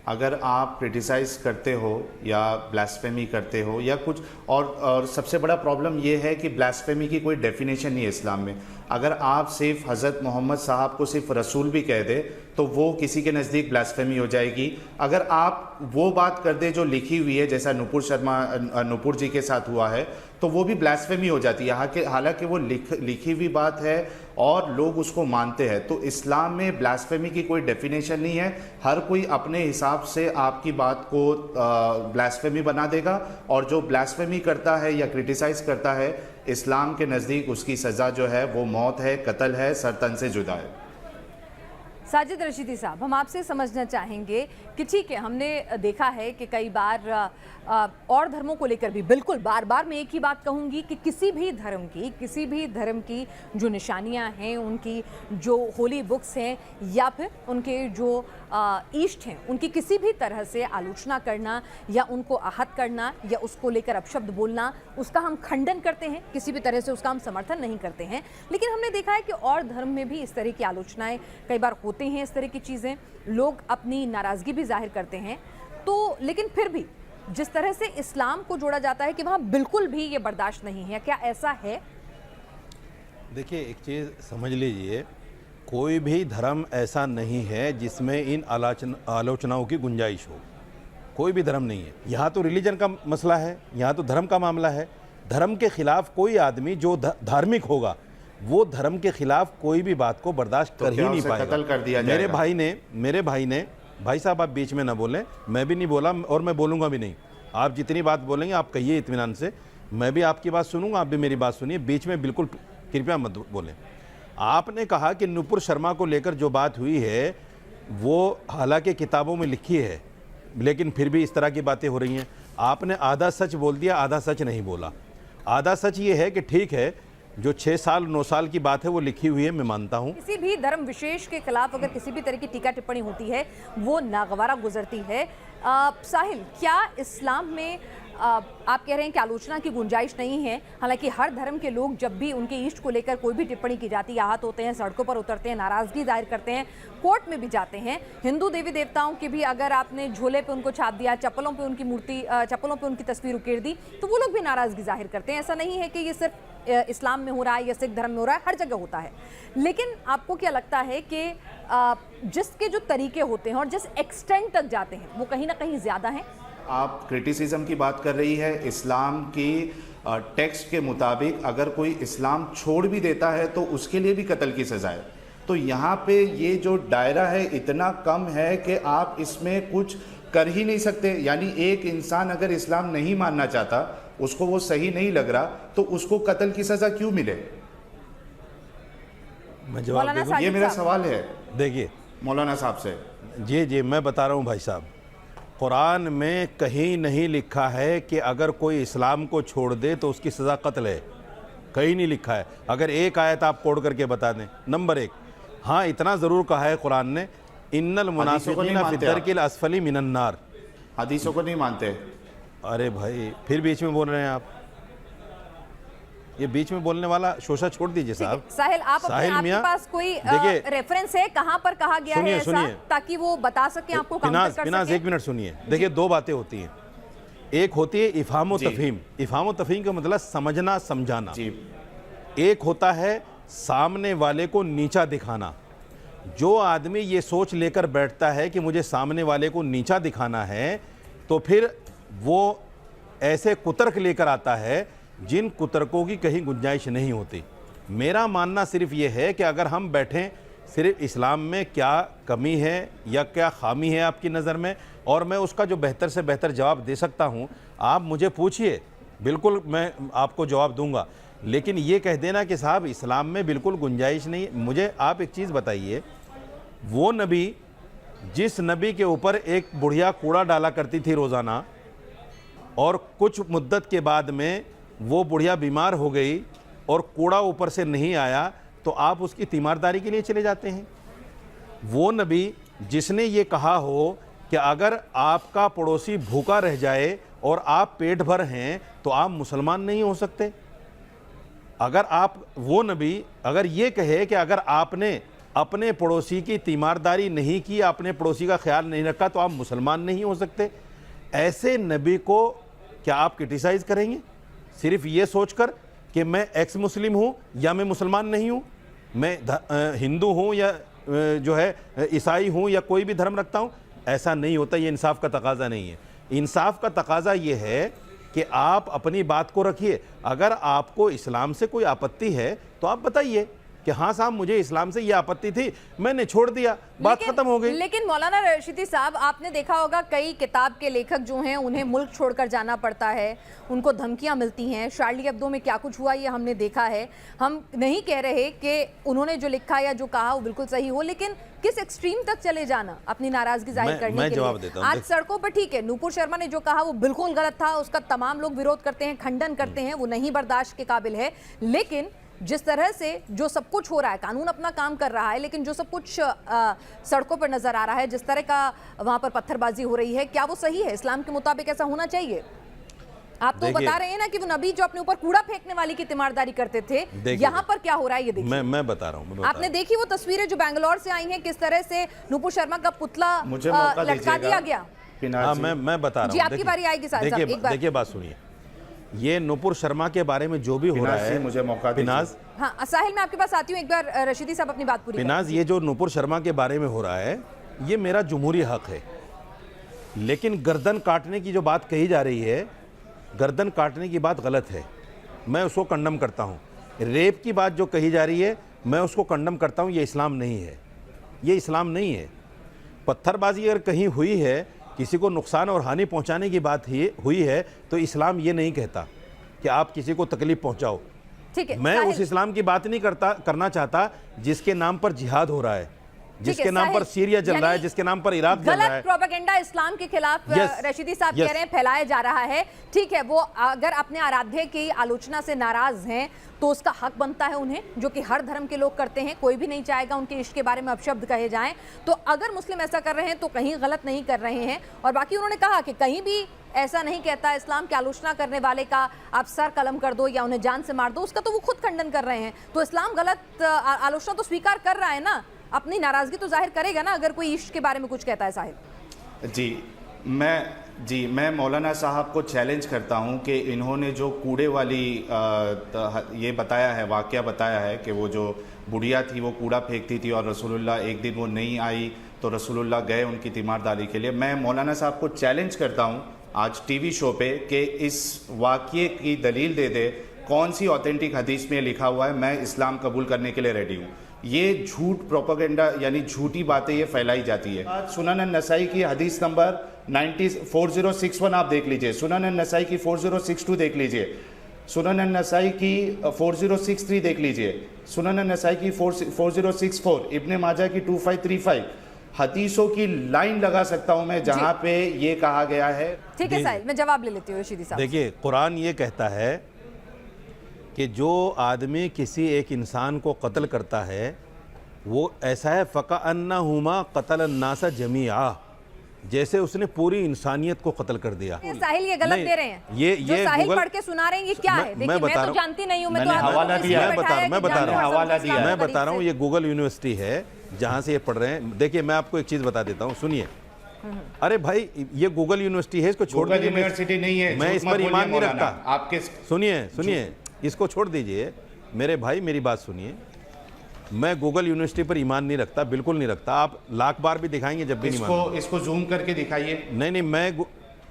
B: अगर आप क्रिटिसाइज़ करते हो या ब्लास्फेमी करते हो या कुछ और सबसे बड़ा प्रॉब्लम ये है कि ब्लास्फेमी की कोई डेफिनेशन नहीं है इस्लाम में। अगर आप सिर्फ हज़रत मोहम्मद साहब को सिर्फ रसूल भी कह दे तो वो किसी के नज़दीक ब्लास्फेमी हो जाएगी। अगर आप वो बात कर दे जो लिखी हुई है, जैसा नुपुर जी के साथ हुआ है, तो वो भी ब्लास्फेमी हो जाती है। हालांकि वो लिखी हुई बात है और लोग उसको मानते हैं। तो इस्लाम में ब्लास्फेमी की कोई डेफिनेशन नहीं है। हर कोई अपने हिसाब से आपकी बात को ब्लास्फेमी बना देगा, और जो ब्लास्फेमी करता है या क्रिटिसाइज़ करता है, इस्लाम के नज़दीक उसकी सज़ा जो है वो मौत है, कत्ल है, सर तन से जुदा है।
A: साजिद रशीदी साहब, हम आपसे समझना चाहेंगे कि ठीक है, हमने देखा है कि कई बार और धर्मों को लेकर भी, बिल्कुल बार बार मैं एक ही बात कहूँगी कि किसी भी धर्म की जो निशानियाँ हैं, उनकी जो होली बुक्स हैं या फिर उनके जो ईष्ट हैं, उनकी किसी भी तरह से आलोचना करना या उनको आहत करना या उसको लेकर अपशब्द बोलना, उसका हम खंडन करते हैं, किसी भी तरह से उसका हम समर्थन नहीं करते हैं। लेकिन हमने देखा है कि और धर्म में भी इस तरह की आलोचनाएं कई बार होते हैं, इस तरह की चीज़ें लोग अपनी नाराज़गी भी जाहिर करते हैं। तो लेकिन फिर भी जिस तरह से इस्लाम को जोड़ा जाता है कि वहाँ बिल्कुल भी ये बर्दाश्त नहीं है, क्या ऐसा है?
C: देखिए, एक चीज़ समझ लीजिए, कोई भी धर्म ऐसा नहीं है जिसमें इन आलोचनाओं की गुंजाइश हो। कोई भी धर्म नहीं है। यहाँ तो रिलीजन का मसला है, यहाँ तो धर्म का मामला है। धर्म के खिलाफ कोई आदमी जो धार्मिक होगा, वो धर्म के खिलाफ कोई भी बात को बर्दाश्त कर ही नहीं पाएगा।
B: कत्ल कर दिया
C: मेरे भाई ने भाई साहब, आप बीच में ना बोलें, मैं भी नहीं बोला और मैं बोलूँगा भी नहीं। आप जितनी बात बोलेंगे आप कहिए इत्मीनान से, मैं भी आपकी बात सुनूंगा, आप भी मेरी बात सुनिए, बीच में बिल्कुल कृपया मत बोलें। आपने कहा कि नुपुर शर्मा को लेकर जो बात हुई है वो हालांकि किताबों में लिखी है, लेकिन फिर भी इस तरह की बातें हो रही हैं। आपने आधा सच बोल दिया, आधा सच नहीं बोला। आधा सच ये है कि ठीक है, जो 6 साल 9 साल की बात है वो लिखी हुई है, मैं मानता हूँ।
A: किसी भी धर्म विशेष के खिलाफ अगर किसी भी तरह की टीका टिप्पणी होती है वो नागवारा गुजरती है। साहिल, क्या इस्लाम में आप कह रहे हैं कि आलोचना की गुंजाइश नहीं है? हालांकि हर धर्म के लोग जब भी उनके ईष्ट को लेकर कोई भी टिप्पणी की जाती है, आहत होते हैं, सड़कों पर उतरते हैं, नाराजगी जाहिर करते हैं, कोर्ट में भी जाते हैं। हिंदू देवी देवताओं के भी अगर आपने झोले पे उनको छाप दिया, चप्पलों पे उनकी मूर्ति, चप्पलों पे उनकी तस्वीर उकेर दी, तो वो लोग भी नाराजगी जाहिर करते हैं। ऐसा नहीं है कि ये सिर्फ इस्लाम में हो रहा है या सिख धर्म में हो रहा है, हर जगह होता है। लेकिन आपको क्या लगता है कि जिसके जो तरीके होते हैं और जिस एक्सटेंट तक जाते हैं वो कहीं ना कहीं ज़्यादा हैं?
B: आप क्रिटिसिज्म की बात कर रही है। इस्लाम की टेक्स्ट के मुताबिक अगर कोई इस्लाम छोड़ भी देता है तो उसके लिए भी कत्ल की सज़ा है। तो यहाँ पे ये जो दायरा है इतना कम है कि आप इसमें कुछ कर ही नहीं सकते। यानी एक इंसान अगर इस्लाम नहीं मानना चाहता, उसको वो सही नहीं लग रहा, तो उसको कत्ल की सज़ा क्यों मिले?
C: मैं जवाब दे दूं?
B: ये मेरा सवाल है।
C: देखिए
B: मौलाना साहब से।
C: जी मैं बता रहा हूँ भाई साहब, कुरान में कहीं नहीं लिखा है कि अगर कोई इस्लाम को छोड़ दे तो उसकी सज़ा कत्ल है। कहीं नहीं लिखा है। अगर एक आयत आप कोड करके बता दें। नंबर 1, हाँ इतना ज़रूर कहा है कुरान ने, इन्नल मुनाफिकीना फी दरकिल अस्फली मिनन नार।
B: हदीसों को नहीं मानते।
C: अरे भाई, फिर बीच में बोल रहे हैं आप। ये बीच में बोलने वाला शोषा छोड़ दीजिए साहब।
A: साहिल, आपके पास कोई रेफरेंस है कहाँ पर कहा गया है ऐसा, ताकि वो बता सके आपको काउंटर कर सके?
C: एक मिनट सुनिए। देखिए, 2 बातें होती हैं। एक होती है इफ़हाम व तफ़हीम। इफ़हाम व तफ़हीम का मतलब समझना, समझाना। एक होता है सामने वाले को नीचा दिखाना। जो आदमी ये सोच लेकर बैठता है कि मुझे सामने वाले को नीचा दिखाना है, तो फिर वो ऐसे कुतर्क लेकर आता है जिन कुतर्कों की कहीं गुंजाइश नहीं होती। मेरा मानना सिर्फ ये है कि अगर हम बैठें, सिर्फ इस्लाम में क्या कमी है या क्या खामी है आपकी नज़र में, और मैं उसका जो बेहतर से बेहतर जवाब दे सकता हूँ, आप मुझे पूछिए, बिल्कुल मैं आपको जवाब दूंगा। लेकिन ये कह देना कि साहब इस्लाम में बिल्कुल गुंजाइश नहीं, मुझे आप एक चीज़ बताइए, वो नबी जिस नबी के ऊपर एक बुढ़िया कूड़ा डाला करती थी रोज़ाना, और कुछ मुद्दत के बाद में वो बुढ़िया बीमार हो गई और कूड़ा ऊपर से नहीं आया, तो आप उसकी तीमारदारी के लिए चले जाते हैं। वो नबी जिसने ये कहा हो कि अगर आपका पड़ोसी भूखा रह जाए और आप पेट भर हैं तो आप मुसलमान नहीं हो सकते। अगर आप, वो नबी अगर ये कहे कि अगर आपने अपने पड़ोसी की तीमारदारी नहीं की, अपने पड़ोसी का ख्याल नहीं रखा, तो आप मुसलमान नहीं हो सकते। ऐसे नबी को क्या आप क्रिटिसाइज करेंगे सिर्फ ये सोचकर कि मैं एक्स मुस्लिम हूँ या मैं मुसलमान नहीं हूँ, मैं हिंदू हूँ या जो है ईसाई हूँ या कोई भी धर्म रखता हूँ? ऐसा नहीं होता, ये इंसाफ का तकाजा नहीं है। इंसाफ का तकाजा ये है कि आप अपनी बात को रखिए। अगर आपको इस्लाम से कोई आपत्ति है तो आप बताइए कि हाँ साहब मुझे इस्लाम से ये आपत्ति थी, मैंने छोड़ दिया, बात खत्म हो गई।
A: लेकिन मौलाना रशीदी साहब, आपने देखा होगा कई किताब के लेखक जो हैं उन्हें मुल्क छोड़कर जाना पड़ता है, उनको धमकियां मिलती हैं। शार्ली एब्दो में क्या कुछ हुआ ये हमने देखा है। हम नहीं कह रहे कि उन्होंने जो लिखा या जो कहा वो बिल्कुल सही हो, लेकिन किस एक्सट्रीम तक चले जाना अपनी नाराजगी जाहिर करने के लिए? आज सड़कों पर ठीक है, नूपुर शर्मा ने जो कहा वो बिल्कुल गलत था, उसका तमाम लोग विरोध करते हैं, खंडन करते हैं, वो नहीं बर्दाश्त के काबिल है। लेकिन जिस तरह से जो सब कुछ हो रहा है, कानून अपना काम कर रहा है, लेकिन जो सब कुछ सड़कों पर नजर आ रहा है, जिस तरह का वहां पर पत्थरबाजी हो रही है, क्या वो सही है? इस्लाम के मुताबिक ऐसा होना चाहिए? आप तो बता रहे हैं ना कि वो नबी जो अपने ऊपर कूड़ा फेंकने वाली की तीमारदारी करते थे, यहाँ पर क्या हो रहा है ये देखिए।
C: मैं बता रहा हूँ।
A: आपने देखी वो तस्वीरें जो बैंगलोर से आई हैं, किस तरह से नूपुर शर्मा का पुतला लटका दिया गया।
C: मैं बता रहा हूँ,
A: जी आपकी बारी आएगी साहब।
C: देखिए बात सुनिए, ये नूपुर शर्मा के बारे में जो भी हो रहा है,
B: मुझे मौका
C: पिनाज,
A: हाँ साहिल मैं आपके पास आती हूँ एक बार, रशीदी साहब अपनी बात पूरी
C: पिनाज, ये जो नूपुर शर्मा के बारे में हो रहा है ये मेरा जमहूरी हक है, लेकिन गर्दन काटने की जो बात कही जा रही है, गर्दन काटने की बात गलत है, मैं उसको कंडम करता हूँ। रेप की बात जो कही जा रही है मैं उसको कंडम करता हूँ, ये इस्लाम नहीं है, ये इस्लाम नहीं है। पत्थरबाजी अगर कहीं हुई है, किसी को नुकसान और हानि पहुंचाने की बात हुई है, तो इस्लाम ये नहीं कहता कि आप किसी को तकलीफ पहुंचाओ।
A: ठीक है,
C: मैं उस इस्लाम की बात नहीं करना चाहता जिसके नाम पर जिहाद हो रहा है, जिसके नाम पर सीरिया जल रहा है, जिसके नाम पर इराक जल रहा है।
A: गलत प्रोपेगेंडा इस्लाम के खिलाफ रशीदी साहब कह रहे हैं फैलाया जा रहा है। ठीक है, वो अगर अपने आराध्य की आलोचना से नाराज हैं तो उसका हक बनता है उन्हें, जो कि हर धर्म के लोग करते हैं। कोई भी नहीं चाहेगा उनके इश्क के बारे में अपशब्द कहे जाएं। तो अगर मुस्लिम ऐसा कर रहे हैं तो कहीं गलत नहीं कर रहे हैं। और बाकी उन्होंने कहा कि कहीं भी ऐसा नहीं कहता इस्लाम की आलोचना करने वाले का आप सर कलम कर दो या उन्हें जान से मार दो, उसका तो वो खुद खंडन कर रहे हैं। तो इस्लाम गलत आलोचना तो स्वीकार कर रहा है ना, अपनी नाराजगी तो जाहिर करेगा ना अगर कोई इश्क के बारे में कुछ कहता है। साहिब
B: जी मैं मौलाना साहब को चैलेंज करता हूं कि इन्होंने जो कूड़े वाली ये बताया है, वाकया बताया है कि वो जो बुढ़िया थी वो कूड़ा फेंकती थी और रसूलुल्लाह एक दिन वो नहीं आई तो रसूलुल्लाह गए उनकी तीमारदारी के लिए। मैं मौलाना साहब को चैलेंज करता हूं आज टीवी शो पे कि इस वाकये की दलील दे दे, कौन सी ऑथेंटिक हदीस में लिखा हुआ है मैं इस्लाम कबूल करने के लिए रेडी हूँ। ये झूठ प्रोपेगेंडा यानी झूठी बातें ये फैलाई जाती है। आज सुनन नसाई की हदीस नंबर 4061 आप देख लीजिए, सुनन नसाई की 4062 देख लीजिए, सुनन नसाई की 4063 देख लीजिए, सुनन नसाई की 4064, इब्ने माजा की 2535 हदीसों की लाइन लगा सकता हूं मैं जहां पे ये कहा गया है।
A: ठीक है साहिल, मैं जवाब ले लेती हूँ रशीदी साहब।
C: देखिए कुरान ये कहता है कि जो आदमी किसी एक इंसान को कत्ल करता है वो ऐसा है फ़क़अन्नहुमा क़तल अन्नास जमीआ, जैसे उसने पूरी इंसानियत को कत्ल कर दिया।
A: साहिल ये गलत दे रहे हैं, ये जो साहिल पढ़ के सुना रहे हैं ये क्या है? देखिए मैं तो जानती नहीं हूँ, मैं तो
B: हवाला दिया,
C: मैं बता रहा हूँ ये गूगल यूनिवर्सिटी है जहाँ से ये पढ़ रहे हैं। देखिए मैं आपको एक चीज़ बता देता हूँ, सुनिए। अरे भाई ये गूगल यूनिवर्सिटी है, इसको छोड़ दीजिए,
B: यूनिवर्सिटी नहीं है,
C: मैं इस पर ईमान नहीं रखता।
B: आपके
C: सुनिए इसको छोड़ दीजिए मेरे भाई, मेरी बात सुनिए। मैं गूगल यूनिवर्सिटी पर ईमान नहीं रखता, बिल्कुल नहीं रखता। आप लाख बार भी दिखाएंगे जब भी नहीं मानूंगा।
B: इसको जूम करके दिखाइए।
C: नहीं मैं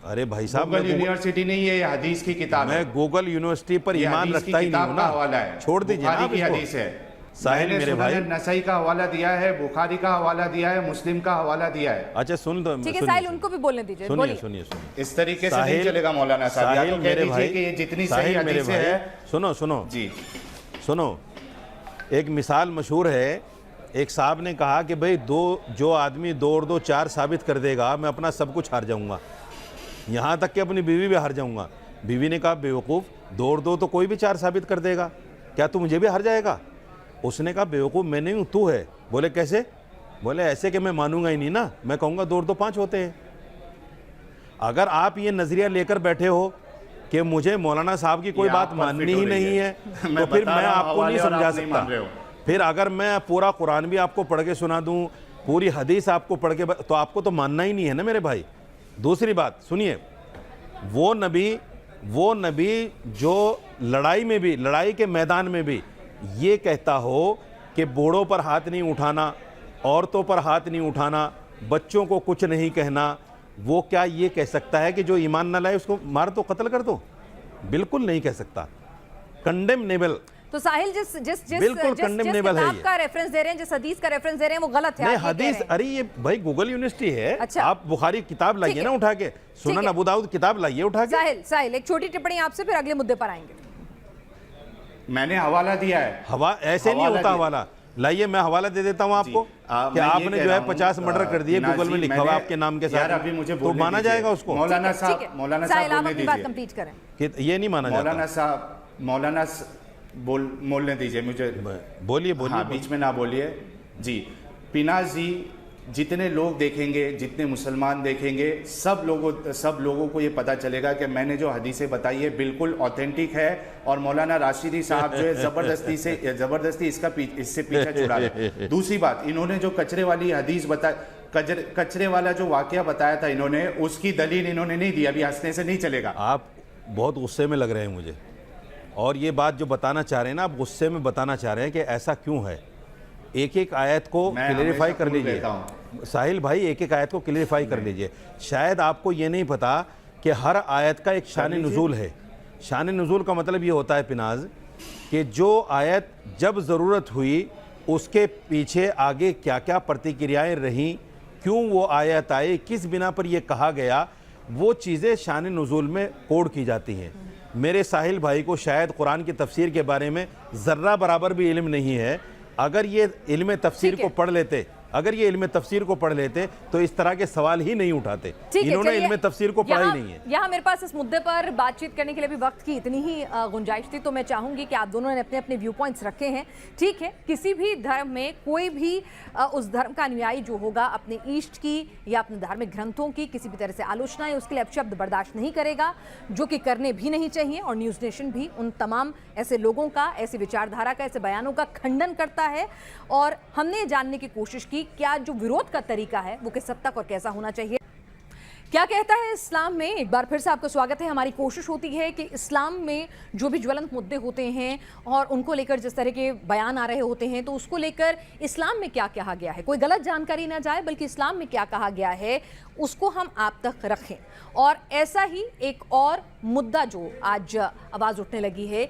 C: अरे भाई साहब
B: गूगल यूनिवर्सिटी नहीं है, ये हदीस की किताब है।
C: मैं गूगल यूनिवर्सिटी पर ईमान रखता ही नहीं हूं ना, छोड़ दीजिए ना।
B: की हदीस है
C: साहिल मेरे भाई,
B: नसाई का हवाला दिया है, बुखारी का हवाला दिया है, मुस्लिम का हवाला दिया है।
C: अच्छा सुन दो,
A: ठीक है साहिल उनको भी बोलने दीजिए।
C: सुनिए
B: इस तरीके से नहीं चलेगा मौलाना साहब, या तो कह दीजिए कि ये जितनी सही हदीसें है।
C: सुनो
B: जी
C: सुनो, एक मिसाल मशहूर है, एक साहब ने कहा कि भाई जो आदमी 2 और 2 4 साबित कर देगा मैं अपना सब कुछ हार जाऊंगा, यहाँ तक कि अपनी बीवी भी हार जाऊंगा। बीवी ने कहा बेवकूफ़, 2 और 2 तो कोई भी 4 साबित कर देगा, क्या तू मुझे भी हार जाएगा? उसने कहा बेवकूफ़ मैं नहीं हूँ, तू है। बोले कैसे? बोले ऐसे कि मैं मानूंगा ही नहीं ना, मैं कहूँगा 2 और 2 5 होते हैं। अगर आप ये नज़रिया लेकर बैठे हो कि मुझे मौलाना साहब की कोई बात माननी ही नहीं है तो फिर मैं आपको नहीं समझा सकता। फिर अगर मैं पूरा कुरान भी आपको पढ़ के सुना दूं, पूरी हदीस आपको पढ़ के तो आपको तो मानना ही नहीं है ना मेरे भाई। दूसरी बात सुनिए, वो नबी जो लड़ाई में भी, लड़ाई के मैदान में भी ये कहता हो कि बूढ़ों पर हाथ नहीं उठाना, औरतों पर हाथ नहीं उठाना, बच्चों को कुछ नहीं कहना, वो क्या ये कह सकता है कि जो ईमान न लाए उसको मार दो, कत्ल कर दो? बिल्कुल नहीं कह सकता। कंडेमनेबल।
A: तो साहिल जिस जिस जिस
C: बिल्कुल
A: जिस
C: condemnable है
A: किताब
C: ये।
A: का रेफरेंस दे रहे हैं, जिस हदीस का रेफरेंस दे रहे हैं, वो गलत है।
C: नहीं
A: आप ये कह
C: हदीस,
A: रहे हैं।
C: अरे ये भाई गूगल यूनिवर्सिटी है।
A: अच्छा।
C: आप बुखारी किताब
A: ठीक
C: लाइए
A: है।
C: ना उठा के, सुनन
A: है।
C: अबू दाऊद किताब लाइए उठा के।
A: साहिल एक छोटी टिप्पणी आपसे, फिर अगले मुद्दे पर आएंगे।
B: मैंने हवाला दिया है।
C: हवा ऐसे नहीं
B: हवाला
C: होता।
B: दिया।
C: हवाला लाइए, मैं हवाला दे देता हूँ आपको कि
B: मैं ये
C: आपने
B: कह
C: जो
B: रहा
C: है
B: हूँ,
C: 50 मर्डर कर दिए,
B: इनाज
C: गूगल में
B: जी,
C: लिखा हुआ
B: मैंने-
C: आपके नाम के
B: यार
C: साथ,
B: अभी मुझे
C: तो
B: बोलने
C: माना
B: दीजिए।
C: जाएगा उसको?
B: मौलाना
A: ठीक
B: साहब,
A: है।
B: मौलाना
A: साहिल,
B: साहब
A: आप
B: बोलने
A: अपनी बात
B: दीजिए।
A: कंप्लीट करें।
C: कि ये नहीं माना
B: मौलाना
C: जाता।
B: साहब, बोलने दीजिए मुझे।
C: बोलिए
B: हाँ, बीच में ना बोलिए जी। पिनाज जी, जितने लोग देखेंगे, जितने मुसलमान देखेंगे, सब लोगों को ये पता चलेगा कि मैंने जो हदीसें बताई है बिल्कुल ऑथेंटिक है। और मौलाना राशिदी साहब जो है जबरदस्ती इससे पीछा छुड़ा रहे। दूसरी बात, इन्होंने जो कचरे वाली हदीस कचरे वाला जो वाकया बताया था इन्होंने, उसकी दलील इन्होंने नहीं दी। अभी हंसने से नहीं चलेगा।
C: आप बहुत गुस्से में लग रहे हैं मुझे, और ये बात जो बताना चाह रहे हैं ना, आप गुस्से में बताना चाह रहे हैं कि ऐसा क्यों है। एक एक आयत को क्लियरिफाई कर लीजिए साहिल भाई, एक एक आयत को क्लियरिफाई कर लीजिए। शायद आपको ये नहीं पता कि हर आयत का एक शान नुज़ूल है। शान नुज़ूल का मतलब ये होता है पिनाज कि जो आयत जब ज़रूरत हुई उसके पीछे आगे क्या क्या प्रतिक्रियाएं रहीं, क्यों वो आयत आई, किस बिना पर ये कहा गया, वो चीज़ें शान नुज़ूल में कोड की जाती हैं। मेरे साहिल भाई को शायद कुरान की तफसीर के बारे में ज़र्रा बराबर भी इल्म नहीं है। अगर ये इल्म तफसीर को पढ़ लेते, अगर ये इल्म तफसीर को पढ़ लेते तो इस तरह के सवाल ही नहीं उठाते। इन्होंने इल्म तफसीर को पढ़ा ही नहीं है।
A: यहाँ मेरे पास इस मुद्दे पर बातचीत करने के लिए भी वक्त की इतनी ही गुंजाइश थी, तो मैं चाहूंगी कि आप दोनों ने अपने अपने व्यू पॉइंट्स रखे हैं। ठीक है, किसी भी धर्म में कोई भी उस धर्म का अनुयायी जो होगा अपने ईष्ट की या अपने धार्मिक ग्रंथों की किसी भी तरह से आलोचना है, उसके लिए अपशब्द बर्दाश्त नहीं करेगा, जो कि करने भी नहीं चाहिए। और न्यूज़ नेशन भी उन तमाम ऐसे लोगों का, ऐसी विचारधारा का, ऐसे बयानों का खंडन करता है। और हमने जानने की कोशिश की क्या जो विरोध का तरीका है वो किस हद तक और कैसा होना चाहिए। क्या कहता है इस्लाम में? एक बार फिर से आपका स्वागत है। हमारी कोशिश होती है कि इस्लाम में जो भी ज्वलंत मुद्दे होते हैं और उनको लेकर जिस तरह के बयान आ रहे होते हैं, तो उसको लेकर इस्लाम में क्या कहा गया है, कोई गलत जानकारी ना जाए, बल्कि इस्लाम में क्या कहा गया है उसको हम आप तक रखें। और ऐसा ही एक और मुद्दा जो आज आवाज़ उठने लगी है,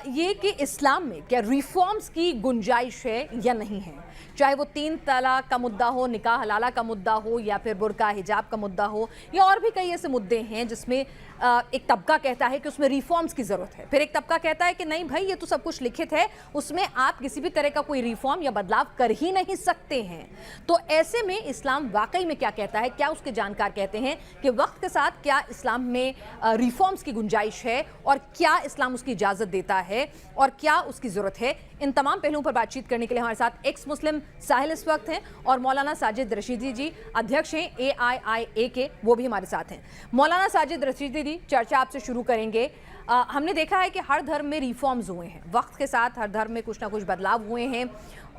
A: ये कि इस्लाम में क्या रिफॉर्म्स की गुंजाइश है या नहीं है। चाहे वो 3 तलाक का मुद्दा हो, निकाह हलाला का मुद्दा हो, या फिर बुर्का हिजाब का मुद्दा हो, या और भी कई ऐसे मुद्दे हैं जिसमें एक तबका कहता है कि उसमें रिफॉर्म्स की ज़रूरत है, फिर एक तबका कहता है कि नहीं भाई ये तो सब कुछ लिखित है, उसमें आप किसी भी तरह का कोई रिफॉर्म या बदलाव कर ही नहीं सकते हैं। तो ऐसे में इस्लाम वाकई में क्या कहता है, क्या उसके जानकार कहते हैं कि वक्त के साथ क्या इस्लाम में रिफॉर्म्स की गुंजाइश है और क्या इस्लाम उसकी इजाज़त देता है और क्या उसकी ज़रूरत है। इन तमाम पहलुओं पर बातचीत करने के लिए हमारे साथ एक्स मुस्लिम साहिल इस वक्त हैं और मौलाना साजिद रशीदी जी, अध्यक्ष हैं AIIA के, वो भी हमारे साथ हैं। मौलाना साजिद रशीदी जी, चर्चा आपसे शुरू करेंगे। हमने देखा है कि हर धर्म में रिफॉर्म्स हुए हैं, वक्त के साथ हर धर्म में कुछ ना कुछ बदलाव हुए हैं,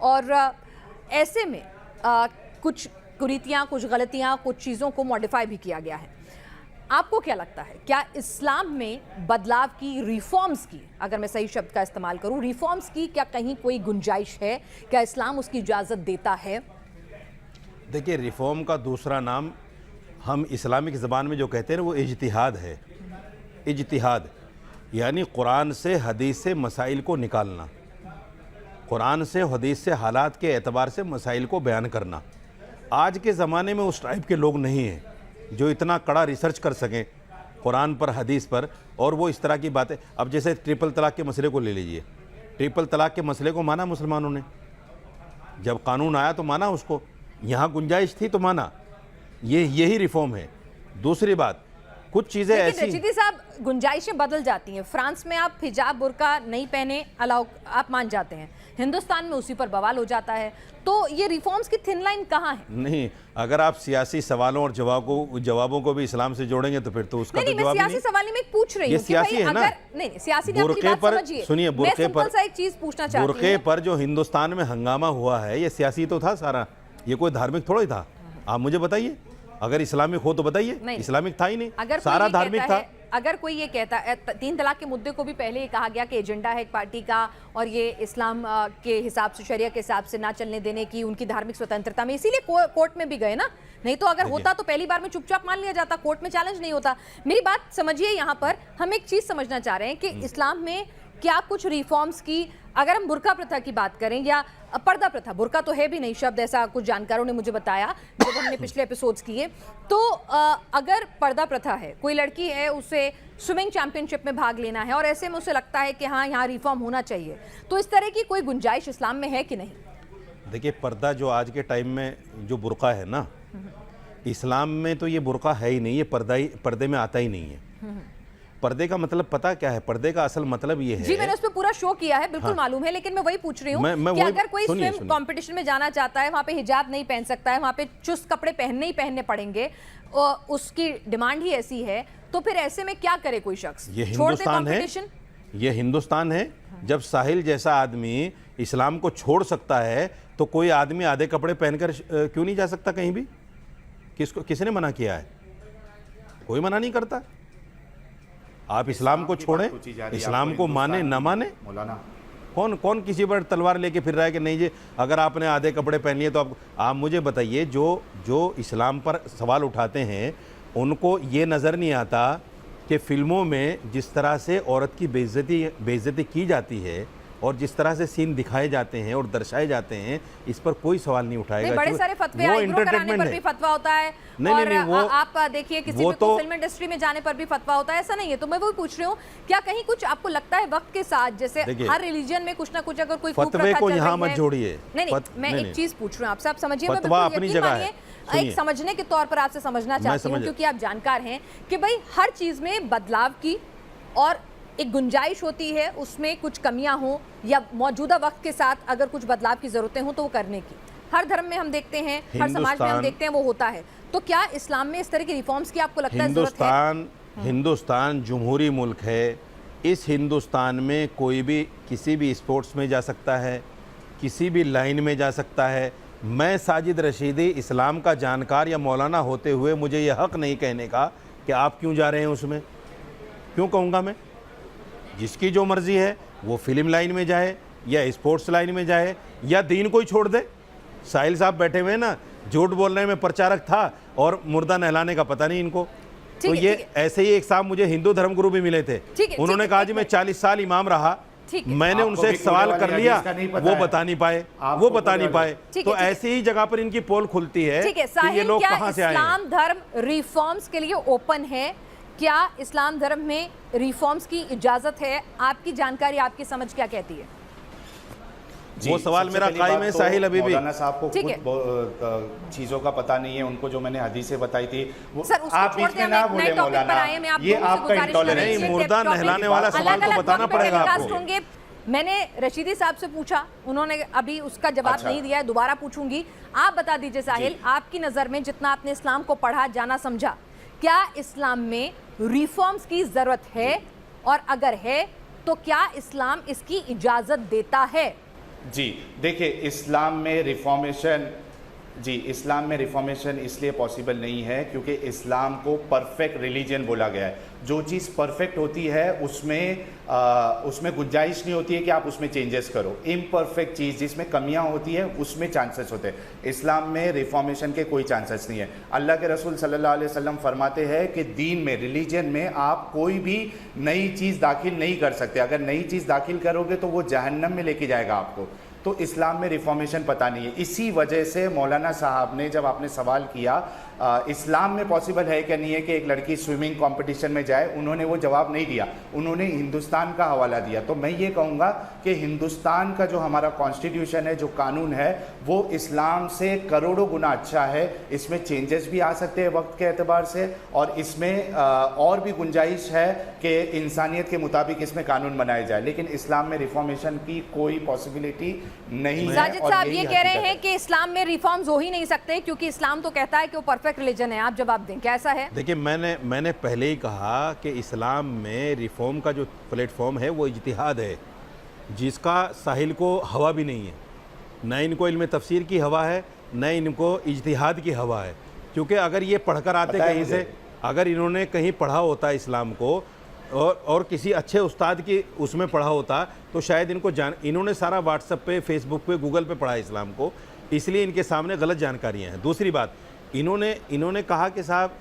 A: और ऐसे में कुछ कुरीतियाँ, कुछ गलतियाँ, कुछ चीज़ों को मॉडिफाई भी किया गया है। आपको क्या लगता है, क्या इस्लाम में बदलाव की, रिफॉर्म्स की, अगर मैं सही शब्द का इस्तेमाल करूं, रिफॉर्म्स की क्या कहीं कोई गुंजाइश है? क्या इस्लाम उसकी इजाज़त देता है?
C: देखिए, रिफॉर्म का दूसरा नाम हम इस्लामिक ज़बान में जो कहते हैं वो इज्तिहाद है। इज्तिहाद यानी कुरान से हदीस से मसाइल को निकालना, कुरान से हदीस से हालात के एतबार से मसाइल को बयान करना। आज के ज़माने में उस टाइप के लोग नहीं हैं जो इतना कड़ा रिसर्च कर सकें कुरान पर, हदीस पर, और वो इस तरह की बातें। अब जैसे ट्रिपल तलाक के मसले को ले लीजिए, ट्रिपल तलाक के मसले को माना मुसलमानों ने, जब कानून आया तो माना उसको, यहाँ गुंजाइश थी तो माना, यही रिफॉर्म है। दूसरी बात, कुछ चीज़ें
A: लेकिन
C: ऐसी
A: रशीदी साहब, गुंजाइशें बदल जाती हैं। फ्रांस में आप हिजाब बुर्का नहीं पहने अलाउ आप मान जाते हैं, हिंदुस्तान में उसी पर बवाल हो जाता है। तो ये रिफॉर्म्स की थिन लाइन कहाँ है?
C: नहीं, अगर आप सियासी सवालों और जवाबों को भी इस्लाम से जोड़ेंगे तो फिर तो उसका
A: नहीं,
C: तो जवाब
A: मैं
C: ही
A: सियासी सवाल नहीं, मैं पूछ रही
C: ये
A: हूँ कि
C: सियासी
A: भाई
C: है ना।
A: अगर नहीं सियासी नहीं, आपकी
C: बुरके
A: बात
C: पर
A: समझिए।
C: सुनिए,
A: मैं
C: बुरके
A: सिंपल सा एक चीज पूछना चाहती हूँ।
C: बुरके पर जो हिंदुस्तान में हंगामा हुआ है ये सियासी तो था सारा, ये कोई धार्मिक थोड़ा ही था। आप मुझे बताइए, अगर इस्लामिक हो तो बताइए। इस्लामिक था ही नहीं,
A: अगर
C: सारा धार्मिक था।
A: अगर कोई ये कहता है, 3 तलाक के मुद्दे को भी पहले ये कहा गया कि एजेंडा है एक पार्टी का और ये इस्लाम के हिसाब से, शरिया के हिसाब से ना चलने देने की उनकी धार्मिक स्वतंत्रता में, इसीलिए कोर्ट में भी गए ना। नहीं तो अगर होता तो पहली बार में चुपचाप मान लिया जाता, कोर्ट में चैलेंज नहीं होता। मेरी बात समझिए, यहाँ पर हम एक चीज समझना चाह रहे हैं कि इस्लाम में क्या कुछ रिफॉर्म्स की, अगर हम बुर्का प्रथा की बात करें या पर्दा प्रथा, बुर्का तो है भी नहीं शब्द, ऐसा कुछ जानकारों ने मुझे बताया जब हमने पिछले एपिसोड्स किए, तो अगर पर्दा प्रथा है, कोई लड़की है उसे स्विमिंग चैंपियनशिप में भाग लेना है और ऐसे में उसे लगता है कि हाँ यहाँ रिफॉर्म होना चाहिए, तो इस तरह की कोई गुंजाइश इस्लाम में है कि नहीं?
C: देखिए, पर्दा जो आज के टाइम में जो बुर्का है ना, इस्लाम में तो ये बुर्का है ही नहीं, ये पर्दे में आता ही नहीं है। पर्दे का मतलब पता क्या है? पर्दे का असल मतलब ये है।
A: जी, मैंने उस पर पूरा शो किया है, बिल्कुल मालूम है, लेकिन मैं वही पूछ रही हूँ कि अगर कोई स्विम कंपटीशन में जाना चाहता है, वहाँ पे हिजाब नहीं पहन सकता है, वहाँ पे चुस्त कपड़े पहनने ही पहनने पड़ेंगे, और उसकी डिमांड ही ऐसी है, तो फिर ऐसे में क्या करे कोई शख्स?
C: ये हिंदुस्तान है, ये हिंदुस्तान है। जब साहिल जैसा आदमी इस्लाम को छोड़ सकता है तो कोई आदमी आधे कपड़े पहनकर क्यों नहीं जा सकता कहीं भी? किसने मना किया है? कोई मना नहीं करता। आप इस्लाम को छोड़ें, इस्लाम को माने न माने,
B: मौलाना
C: कौन किसी पर तलवार लेके फिर रहा है कि नहीं जी अगर आपने आधे कपड़े पहन लिए तो आप मुझे बताइए, जो इस्लाम पर सवाल उठाते हैं उनको ये नज़र नहीं आता कि फिल्मों में जिस तरह से औरत की बेइज्जती की जाती है और जिस तरह से सीन दिखाए जाते हैं और दर्शाए जाते हैं, इस पर कोई सवाल नहीं उठाएगा।
A: बड़े सारे फतवे आईब्रो कराने पर भी फतवा होता है,
C: नहीं, वो
A: आप देखिए किसी भी तो फिल्म इंडस्ट्री में जाने पर भी फतवा होता है, ऐसा नहीं है। तो मैं वो पूछ रही हूँ, क्या कहीं कुछ आपको लगता है वक्त के साथ, जैसे हर रिलीजन में कुछ ना कुछ अगर कोई
C: फतवे को यहाँ मत जोड़िए।
A: नहीं, मैं एक चीज पूछ रही हूँ आपसे, आप समझिए,
C: फतवा अपनी जगह है।
A: एक समझने के तौर पर आपसे समझना चाहती हूँ, क्योंकि आप जानकार हैं कि भाई हर चीज में बदलाव की और एक गुंजाइश होती है, उसमें कुछ कमियां हो या मौजूदा वक्त के साथ अगर कुछ बदलाव की जरूरतें हो तो वो करने की, हर धर्म में हम देखते हैं, हर समाज में हम देखते हैं, वो होता है। तो क्या इस्लाम में इस तरह की रिफॉर्म्स की आपको लगता है जरूरत है?
C: हिंदुस्तान जमहूरी मुल्क है। इस हिंदुस्तान में कोई भी किसी भी स्पोर्ट्स में जा सकता है, किसी भी लाइन में जा सकता है। मैं साजिद रशीदी इस्लाम का जानकार या मौलाना होते हुए मुझे यह हक नहीं कहने का कि आप क्यों जा रहे हैं उसमें। क्यों कहूँगा मैं? जिसकी जो मर्जी है वो फिल्म लाइन में जाए या स्पोर्ट्स लाइन में जाए या दीन को ही छोड़ दे। साहिल साहब बैठे हुए हैं ना, झूठ बोलने में प्रचारक था और मुर्दा नहलाने का पता नहीं इनको। तो ये ऐसे ही एक साहब मुझे हिंदू धर्मगुरु भी मिले थे, उन्होंने कहा जी मैं 40 साल इमाम रहा, मैंने उनसे एक सवाल कर लिया, वो बता नहीं पाए। तो ऐसी ही जगह पर इनकी पोल खुलती है कि ये लोग कहां से आए हैं।
A: इस्लाम धर्म रिफॉर्म्स के लिए ओपन है? क्या इस्लाम धर्म में रिफॉर्म्स की इजाजत है? आपकी जानकारी, आपकी समझ क्या कहती है?
C: वो सवाल मेरा कायम है साहिल। अभी भी
B: मौलाना साहब को कुछ चीजों का पता नहीं है, उनको जो मैंने हदीसें बताई थी वो आप बीच में ना बोले मौलाना, ये आपका इंटॉलरेंस है।
C: मुर्दा नहलाने वाला सवाल तो बताना पड़ेगा आपको।
A: मैंने रशीदी साहब से पूछा, उन्होंने अभी उसका जवाब नहीं दिया है, दोबारा पूछूंगी। आप बता दीजिए साहिल, आपकी नजर में जितना आपने इस्लाम को पढ़ा, जाना, समझा, क्या इस्लाम में रिफॉर्म्स की जरूरत है? और अगर है तो क्या इस्लाम इसकी इजाजत देता है?
B: जी देखिए, इस्लाम में रिफॉर्मेशन इसलिए पॉसिबल नहीं है क्योंकि इस्लाम को परफेक्ट रिलीजन बोला गया है। जो चीज़ परफेक्ट होती है उसमें गुंजाइश नहीं होती है कि आप उसमें चेंजेस करो। इम्परफेक्ट चीज़ जिसमें कमियां होती है उसमें चांसेस होते हैं। इस्लाम में रिफॉर्मेशन के कोई चांसेस नहीं है। अल्लाह के रसूल सल्लल्लाहु अलैहि वसल्लम फरमाते हैं कि दीन में, रिलीजन में आप कोई भी नई चीज़ दाखिल नहीं कर सकते। अगर नई चीज़ दाखिल करोगे तो वो जहन्नम में लेके जाएगा आपको। तो इस्लाम में रिफॉर्मेशन पता नहीं है। इसी वजह से मौलाना साहब ने, जब आपने सवाल किया इस्लाम में पॉसिबल है क्या नहीं है कि एक लड़की स्विमिंग कंपटीशन में जाए, उन्होंने वो जवाब नहीं दिया, उन्होंने हिंदुस्तान का हवाला दिया। तो मैं ये कहूँगा कि हिंदुस्तान का जो हमारा कॉन्स्टिट्यूशन है, जो कानून है, वो इस्लाम से करोड़ों गुना अच्छा है। इसमें चेंजेस भी आ सकते हैं वक्त के एतबार से, और इसमें और भी गुंजाइश है कि इंसानियत के मुताबिक इसमें कानून बनाए जाए, लेकिन इस्लाम में रिफॉर्मेशन की कोई पॉसिबिलिटी नहीं है।
A: साजिद
B: और
A: साहब
B: यही
A: ये कह रहे
B: हकीकत
A: हैं कि इस्लाम में रिफॉर्म्स हो ही नहीं सकते क्योंकि इस्लाम तो कहता है कि वो परफेक्ट रिलीजन है। आप जवाब दें, क्या ऐसा है?
C: देखिए, मैंने पहले ही कहा कि इस्लाम में रिफॉर्म का जो प्लेटफॉर्म है वो इज्तिहाद है, जिसका साहिल को हवा भी नहीं है, न इनको इल्म तफसीर की हवा है, न इनको इज्तिहाद की हवा है। क्योंकि अगर ये पढ़कर आते कहीं से, अगर इन्होंने कहीं पढ़ा होता इस्लाम को और किसी अच्छे उस्ताद की उसमें पढ़ा होता तो शायद इनको इन्होंने सारा व्हाट्सएप पे, फेसबुक पे, गूगल पे पढ़ा इस्लाम को, इसलिए इनके सामने गलत जानकारियाँ हैं। दूसरी बात, इन्होंने कहा कि साहब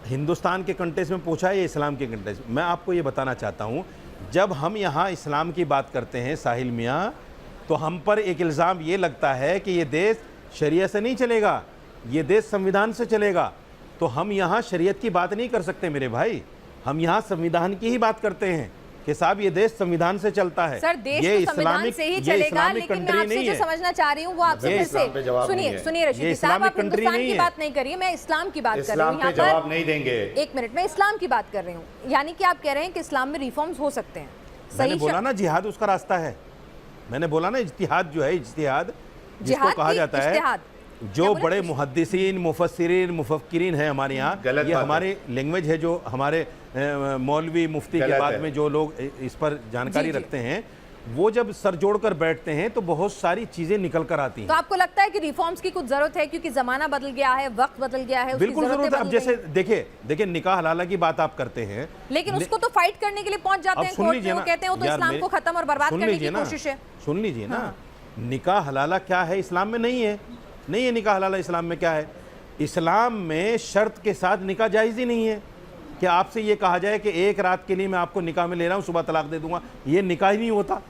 C: हिंदुस्तान के कंटेक्स्ट में पूछा है या इस्लाम के कंटेक्स्ट में। मैं आपको ये बताना चाहता हूँ, जब हम यहाँ इस्लाम की बात करते हैं साहिल मियाँ, तो हम पर एक इल्ज़ाम ये लगता है कि ये देश शरीयत से नहीं चलेगा, ये देश संविधान से चलेगा। तो हम यहाँ शरीयत की बात नहीं कर सकते मेरे भाई, हम यहाँ संविधान की ही बात करते हैं कि साहब ये देश संविधान से चलता है।
A: सर, देश तो संविधान से ही चलेगा, लेकिन मैं आपसे जो समझना चाह रही हूँ वो आपसे फिर से सुनिए रशीदी साहब, आप हिंदुस्तान की बात नहीं करिए, मैं इस्लाम की बात कर रही हूँ। यहाँ पर
B: जवाब नहीं देंगे।
A: एक मिनट, मैं इस्लाम की बात कर रही हूँ। यानी कि आप कह रहे हैं कि इस्लाम में रिफॉर्म्स हो सकते हैं।
C: मैंने बोला ना जिहाद उसका रास्ता है, मैंने बोला ना इज्तिहाद जो है, इज्तिहाद जिसको कहा जाता है, जो बड़े मुहद्दिसीन, मुफस्सिरीन, मुफक्किरीन हैं हमारे यहाँ, ये हमारी लैंग्वेज है, जो हमारे मौलवी मुफ्ती के बाद में जो लोग इस पर जानकारी रखते हैं, वो जब सर जोड़कर बैठते हैं तो बहुत सारी चीजें निकल कर आती हैं।
A: तो आपको लगता है कि रिफॉर्म्स की कुछ जरूरत है क्योंकि जमाना बदल गया है, वक्त बदल गया है,
C: बिल्कुल जरूरत है। अब जैसे देखिए निकाह हलाला की बात आप करते हैं,
A: लेकिन उसको तो फाइट करने के लिए पहुंच जाते हैं कोर्ट में, वो कहते हैं वो तो इस्लाम को खत्म और बर्बाद करने की कोशिश है।
C: सुन लीजिए ना, निकाह हलाला क्या है इस्लाम में? नहीं है निकाह हलाला इस्लाम में क्या है? इस्लाम में शर्त के साथ निकाह जायज़ ही नहीं है कि आपसे ये कहा जाए कि एक रात के लिए मैं आपको निकाह में ले रहा हूँ, सुबह तलाक दे दूंगा, ये निकाह ही नहीं होता,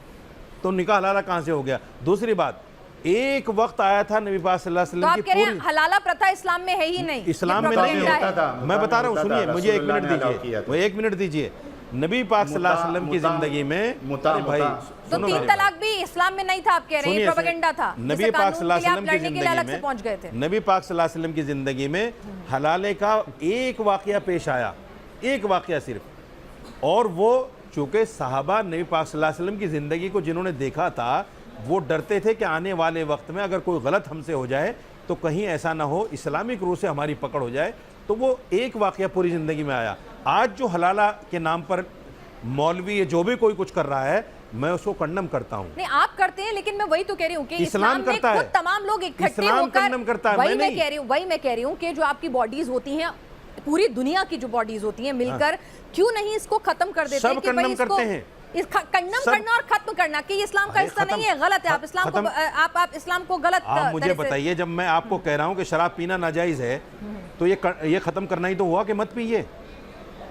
C: तो निकाह हलाला कहाँ से हो गया? दूसरी बात, एक वक्त आया था नबी पाक सल्लल्लाहु अलैहि वसल्लम की पूरी
A: हलाला प्रथा इस्लाम में है ही नहीं,
C: इस्लाम में नहीं होता था। मैं बता रहा हूँ, सुनिए मुझे एक मिनट दीजिए। नबी पाक सल्लल्लाहु अलैहि वसल्लम की जिंदगी में भाई
A: तो 3 तलाक भी इस्लाम में नहीं था, आप कह रहे हैं प्रोपेगेंडा था।
C: नबी पाक सल्लल्लाहु अलैहि वसल्लम की जिंदगी में, नबी पाक सल्लल्लाहु अलैहि वसल्लम की जिंदगी में हलाले का एक वाकया पेश आया, एक वाकया सिर्फ, और वो चूंकि सहाबा नबी पाक सल्लल्लाहु अलैहि वसल्लम की ज़िंदगी को जिन्होंने देखा था, वो डरते थे कि आने वाले वक्त में अगर कोई गलत हमसे हो जाए तो कहीं ऐसा ना हो, इस्लामिक रूह से हमारी पकड़ हो जाए। तो वो एक वाकया पूरी ज़िंदगी में आया। आज जो हलाला के नाम पर मौलवी जो भी कोई कुछ कर रहा है, मैं उसको कंडम करता हूँ।
A: नहीं, आप करते हैं, लेकिन मैं वही तो कह रही हूँ कि
C: इस्लाम करता है,
A: तमाम लोग इकट्ठे होकर, वही मैं कह रही हूँ कि जो आपकी बॉडीज होती हैं, पूरी दुनिया की जो बॉडीज होती हैं मिलकर, क्यों नहीं इसको खत्म कर देते?
C: सब कंडम करते हैं।
A: कंडम करना और खत्म करना कि इस्लाम का हिस्सा नहीं है, गलत है। आप इस्लाम को आप इस्लाम को गलत
C: आप मुझे बताइए, जब मैं आपको कह रहा हूँ कि शराब पीना नाजायज है, तो ये खत्म करना ही तो हुआ कि मत पीजिए।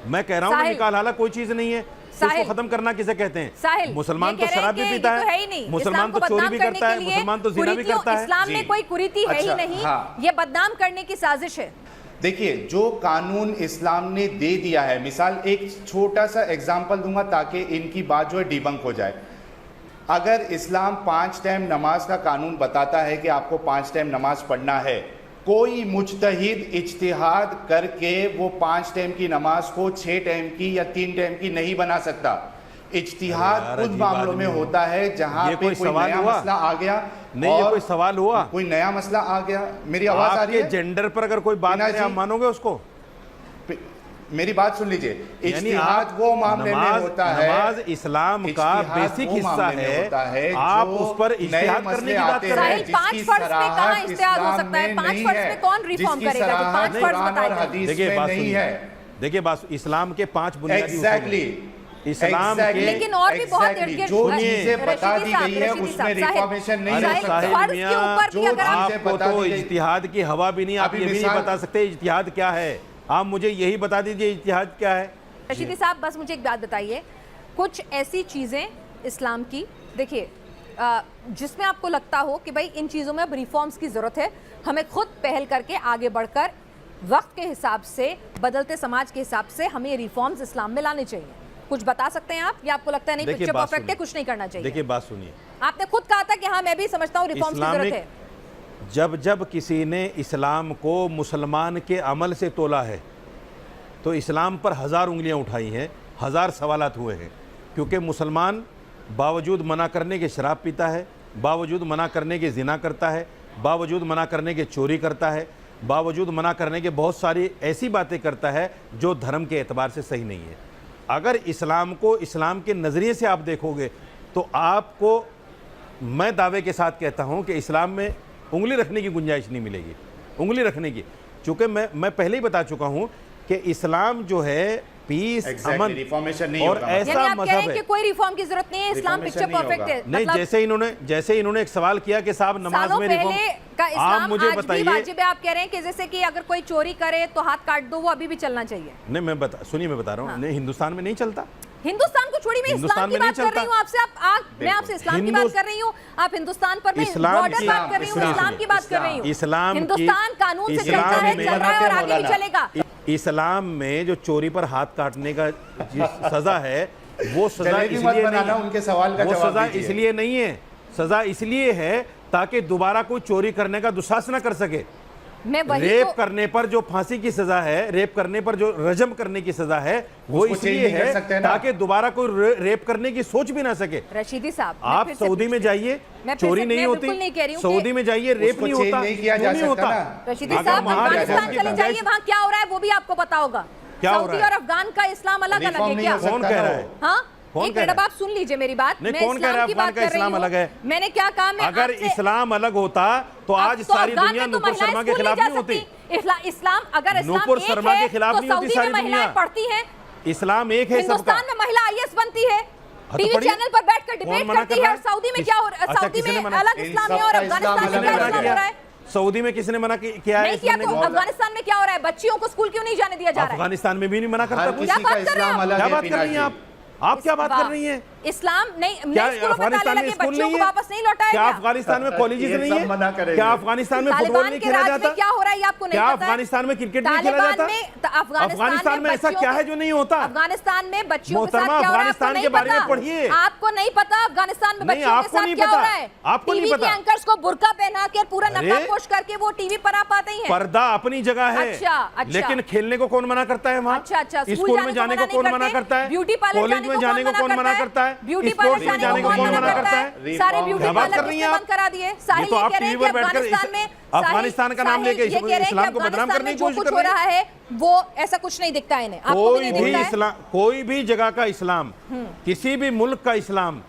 C: मैं कह रहा हूँ कि निकाह हलाला कोई चीज नहीं है, इसको खत्म करना किसे कहते हैं? मुसलमान तो शराब भी पीता है, मुसलमान तो चोरी भी करता है, मुसलमान तो जिना भी करता है।
A: इस्लाम में कोई कुरीति है ही नहीं, ये बदनाम करने की साजिश है।
B: देखिए, जो कानून इस्लाम ने दे दिया है, मिसाल एक छोटा सा एग्जांपल दूंगा ताकि इनकी बात जो है डिबंक हो जाए। अगर इस्लाम 5 टाइम नमाज का कानून बताता है कि आपको 5 टाइम नमाज पढ़ना है, कोई मुज्तहिद इज्तिहाद करके वो 5 टाइम की नमाज को 6 टाइम की या 3 टाइम की नहीं बना सकता। इज्तिहाद उन मामलों में होता है जहां पे कोई नया मसला आ गया।
C: नहीं, ये कोई सवाल हुआ,
B: कोई नया मसला आ गया। मेरी आवाज आ रही है?
C: जेंडर पर अगर कोई बात करे, आप मानोगे उसको?
B: मेरी बात सुन लीजिए, इज्तिहाद वो मामले में होता है,
C: नमाज इस्लाम का बेसिक हिस्सा है, आप उस पर इज्तिहाद करने की बात कर रहे हैं।
A: 5 फर्ज पे कहां इज्तिहाद हो सकता है? 5 फर्ज में कौन रिफॉर्म करेगा? तो 5 फर्ज बताइए।
C: देखिए बात, इस्लाम के 5 बुनियादी
B: एग्जैक्टली
C: इस्लाम के,
A: लेकिन और भी बहुत
B: जो चीजें बता दी गई है उसमें रिफॉर्मेशन नहीं हो सकता।
C: आपको तो इज्तिहाद की हवा भी नहीं, आप ये भी नहीं बता सकते इज्तिहाद क्या है। आप मुझे यही बता दीजिए इज्तिहाद क्या है।
A: रशीदी साहब, बस मुझे एक बात बताइए, कुछ ऐसी चीजें इस्लाम की, देखिए जिसमें आपको लगता हो कि भाई इन चीज़ों में अब रिफॉर्म्स की ज़रूरत है, हमें खुद पहल करके आगे बढ़कर वक्त के हिसाब से, बदलते समाज के हिसाब से हमें ये रिफॉर्म्स इस्लाम में लाने चाहिए? कुछ बता सकते हैं आप, या आपको लगता है नहीं पिक्चर परफेक्ट है, कुछ नहीं करना चाहिए?
C: देखिए बात सुनिए,
A: आपने खुद कहा था कि हाँ मैं भी समझता हूँ रिफॉर्म्स की जरूरत है।
C: जब जब किसी ने इस्लाम को मुसलमान के अमल से तोला है तो इस्लाम पर 1000 उंगलियां उठाई हैं, 1000 सवालात हुए हैं, क्योंकि मुसलमान बावजूद मना करने के शराब पीता है, बावजूद मना करने के जिना करता है, बावजूद मना करने के चोरी करता है, बावजूद मना करने के बहुत सारी ऐसी बातें करता है जो धर्म के एतबार से सही नहीं है। अगर इस्लाम को इस्लाम के नज़रिए से आप देखोगे तो आपको, मैं दावे के साथ कहता हूं कि इस्लाम में उंगली रखने की गुंजाइश नहीं मिलेगी, उंगली रखने की। चूँकि मैं पहले ही बता चुका हूं कि इस्लाम जो है पीस, अमन
B: रिफॉर्मेशन नहीं
C: और
B: होगा।
C: ऐसा मजहब है
A: कि कोई रिफॉर्म की जरूरत नहीं है, इस्लाम पिक्चर परफेक्ट है।
C: नहीं, जैसे इन्होंने एक सवाल किया कि साहब नमाज में रिफॉर्म,
A: का इस्लाम
C: आप मुझे
A: आज भी
C: बताइए।
A: वाजिब है, आप कह रहे हैं कि जैसे कि अगर कोई चोरी करे तो हाथ काट दो, वो अभी भी चलना चाहिए?
C: नहीं, मैं बता रहा हूँ, नहीं, हिंदुस्तान में नहीं चलता।
A: हिंदुस्तान को छोड़ी, मैं इस्लाम की बात कर रही हूँ आपसे। मैं आपसे इस्लाम की बात कर रही हूँ, आप हिंदुस्तान पर, मैं बॉर्डर बात कर रही हूँ, इस्लाम की बात कर रही हूँ। हिंदुस्तान कानून से चलता है, चल रहा है और आगे भी चलेगा।
C: इस्लाम में जो चोरी पर हाथ काटने का सजा है वो सजा इसलिए नहीं,
B: उनके सवाल का
C: वो
B: जवाब
C: सजा
B: दीजिए।
C: इसलिए नहीं है, सजा इसलिए है ताकि दोबारा कोई चोरी करने का दुस्साहस न कर सके।
A: मैं वही
C: रेप
A: तो,
C: करने पर जो फांसी की सजा है, रेप करने पर जो रजम करने की सजा है, वो इसलिए है ताकि दोबारा कोई रेप करने की सोच भी ना सके।
A: रशीदी साहब,
C: आप सऊदी में जाइए, चोरी नहीं होती, सऊदी में जाइए, रेप नहीं होता, नहीं होता।
A: रशीदी साहब, अफगानिस्तान चले जाइए, वहाँ क्या हो रहा है वो भी आपको पता होगा। सऊदी और अफगान का इस्लाम अलग अलग है क्या?
C: कौन कह रहा है?
A: हाँ, एक मिनट आप सुन लीजिए मेरी बात।
C: नहीं, कौन कह रहा है अफगान का इस्लाम अलग है?
A: मैंने क्या कहा, मैं
C: अगर इस्लाम अलग होता तो आज सारी दुनिया नूपुर शर्मा के खिलाफ नहीं होती।
A: इस्लाम, अगर
C: नूपुर शर्मा के खिलाफ नहीं होती सारी दुनिया।
A: महिलाएं पढ़ती हैं,
C: इस्लाम एक है सबका।
A: हिंदुस्तान में महिला IAS बनती है, टीवी चैनल पर बैठकर डिबेट करती है। और सऊदी में क्या हो रहा है? सऊदी में अलग इस्लाम है और अफगानिस्तान में क्या इस्लाम हो रहा है?
C: सऊदी में किसने मना किया है?
A: नहीं किया तो अफगानिस्तान में क्या हो रहा है? बच्चियों को स्कूल क्यों नहीं जाने दिया जा रहा है?
C: अफगानिस्तान में भी नहीं मना करता।
A: क्या बात कर रहे हैं?
C: क्या बात कर रही हैं आप क्या बात कर रही हैं?
A: इस्लाम नहीं,
C: क्या
A: अफगानिस्तान में स्कूल नहीं है? वापस नहीं लौटाया
C: क्या अफगानिस्तान में कॉलेजेस नहीं है? क्या अफगानिस्तान में फुटबॉल नहीं खेला जाता?
A: क्या हो रहा है आपको नहीं
C: क्या
A: पता?
C: अफगानिस्तान में क्रिकेट नहीं खेला जाता? अफगानिस्तान में ऐसा क्या है जो नहीं होता?
A: अफगानिस्तान में बच्चियों के साथ
C: मोहतरमा
A: क्या हो रहा है
C: अफगानिस्तान के बारे में पढ़िए।
A: आपको नहीं पता अफगानिस्तान में बच्चियों के साथ क्या हो रहा है?
C: आपको नहीं
A: टीवी के
C: पता?
A: एंकर्स को बुर्का पहना के पूरा नकाबपोश करके वो टीवी पर आ पाते हैं।
C: पर्दा अपनी जगह है,
A: अच्छा।
C: लेकिन खेलने को कौन मना करता है वहाँ?
A: अच्छा,
C: स्कूल में जाने को कौन मना करता है?
A: ब्यूटी पार्लर
C: कॉलेज में जाने को कौन मना करता है?
A: ब्यूटी पार्लर जाने को कौन मना करता है? सारे ब्यूटी पार्लर बंद करा दिए। साहिल ये कह रहे हैं कि अफगानिस्तान में,
C: अफगानिस्तान का नाम लेके इस्लाम को बदनाम करने की कोशिश कर रहे हैं।
A: हो रहा है वो ऐसा कुछ नहीं दिखता है इन्हें। आपको भी नहीं दिखता है?
C: कोई भी जगह का इस्लाम, किसी भी मुल्क का इस्लाम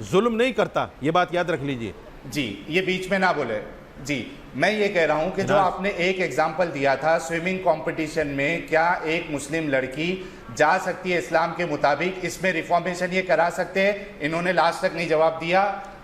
C: जुल्म नहीं करता, ये बात याद रख लीजिए।
B: जी, ये बीच में ना बोले जी। मैं ये कह रहा हूं कि जो आपने एक एग्जाम्पल दिया था स्विमिंग कंपटीशन में, क्या एक मुस्लिम लड़की जा सकती है इस्लाम के मुताबिक? इसमें रिफॉर्मेशन ये करा सकते हैं? इन्होंने लास्ट तक नहीं जवाब दिया।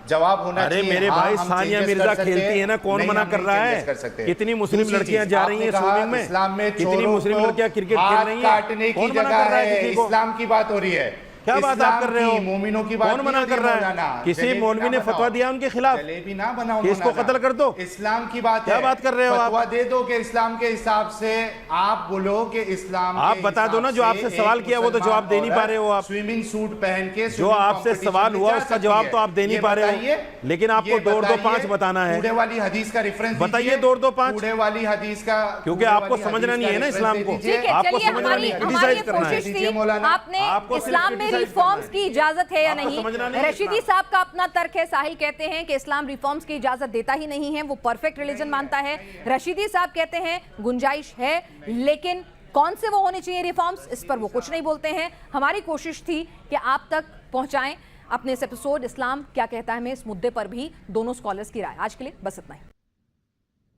B: जवाब होना चाहिए।
C: अरे मेरे भाई, सानिया मिर्जा खेलती है ना, कौन मना कर रहा है? कितनी मुस्लिम लड़कियां जा रही हैं स्विमिंग में?
B: इस्लाम में
C: कितनी मुस्लिम लड़कियां क्रिकेट खेल रही हैं?
B: काटने की जगह है, इस्लाम की बात हो रही है।
C: क्या बात आप कर रहे हो?
B: मोमिनों की बात
C: कौन मना कर रहा है? किसी मौलवी ने फतवा दिया उनके खिलाफ
B: जलेबी ना बनाओ
C: कि इसको कत्ल कर दो?
B: इस्लाम की बात है।
C: क्या बात कर रहे हो आप?
B: फतवा दे दो कि इस्लाम के हिसाब से आप बोलो कि इस्लाम
C: आप बता दो ना, जो आपसे सवाल किया वो तो जवाब दे नहीं पा रहे हो आप।
B: स्विमिंग सूट पहन के
C: जो आपसे सवाल हुआ उसका जवाब तो आप दे नहीं पा रहे हो, लेकिन आपको 2-2-5 बताना है।
B: कूड़े वाली हदीस का रेफरेंस
C: बताइए 2-2-5।
B: कूड़े वाली हदीस का,
C: क्योंकि आपको समझना नहीं है ना इस्लाम को, आपको समझना नहीं, क्रिटिसाइज करना है।
A: आपने इस्लाम में रिफॉर्म्स की इजाजत है या नहीं? रशीदी साहब का अपना तर्क है। साहिल कहते हैं कि इस्लाम रिफॉर्म्स की इजाजत देता ही नहीं है, वो परफेक्ट रिलीजन मानता है। रशीदी साहब कहते हैं गुंजाइश है, लेकिन कौन से वो होने चाहिए रिफॉर्म्स, इस पर वो कुछ नहीं बोलते हैं। हमारी कोशिश थी कि आप तक पहुंचाएं अपने इस एपिसोड इस्लाम क्या कहता है में इस मुद्दे पर भी दोनों स्कॉलर्स की राय। आज के लिए बस इतना ही।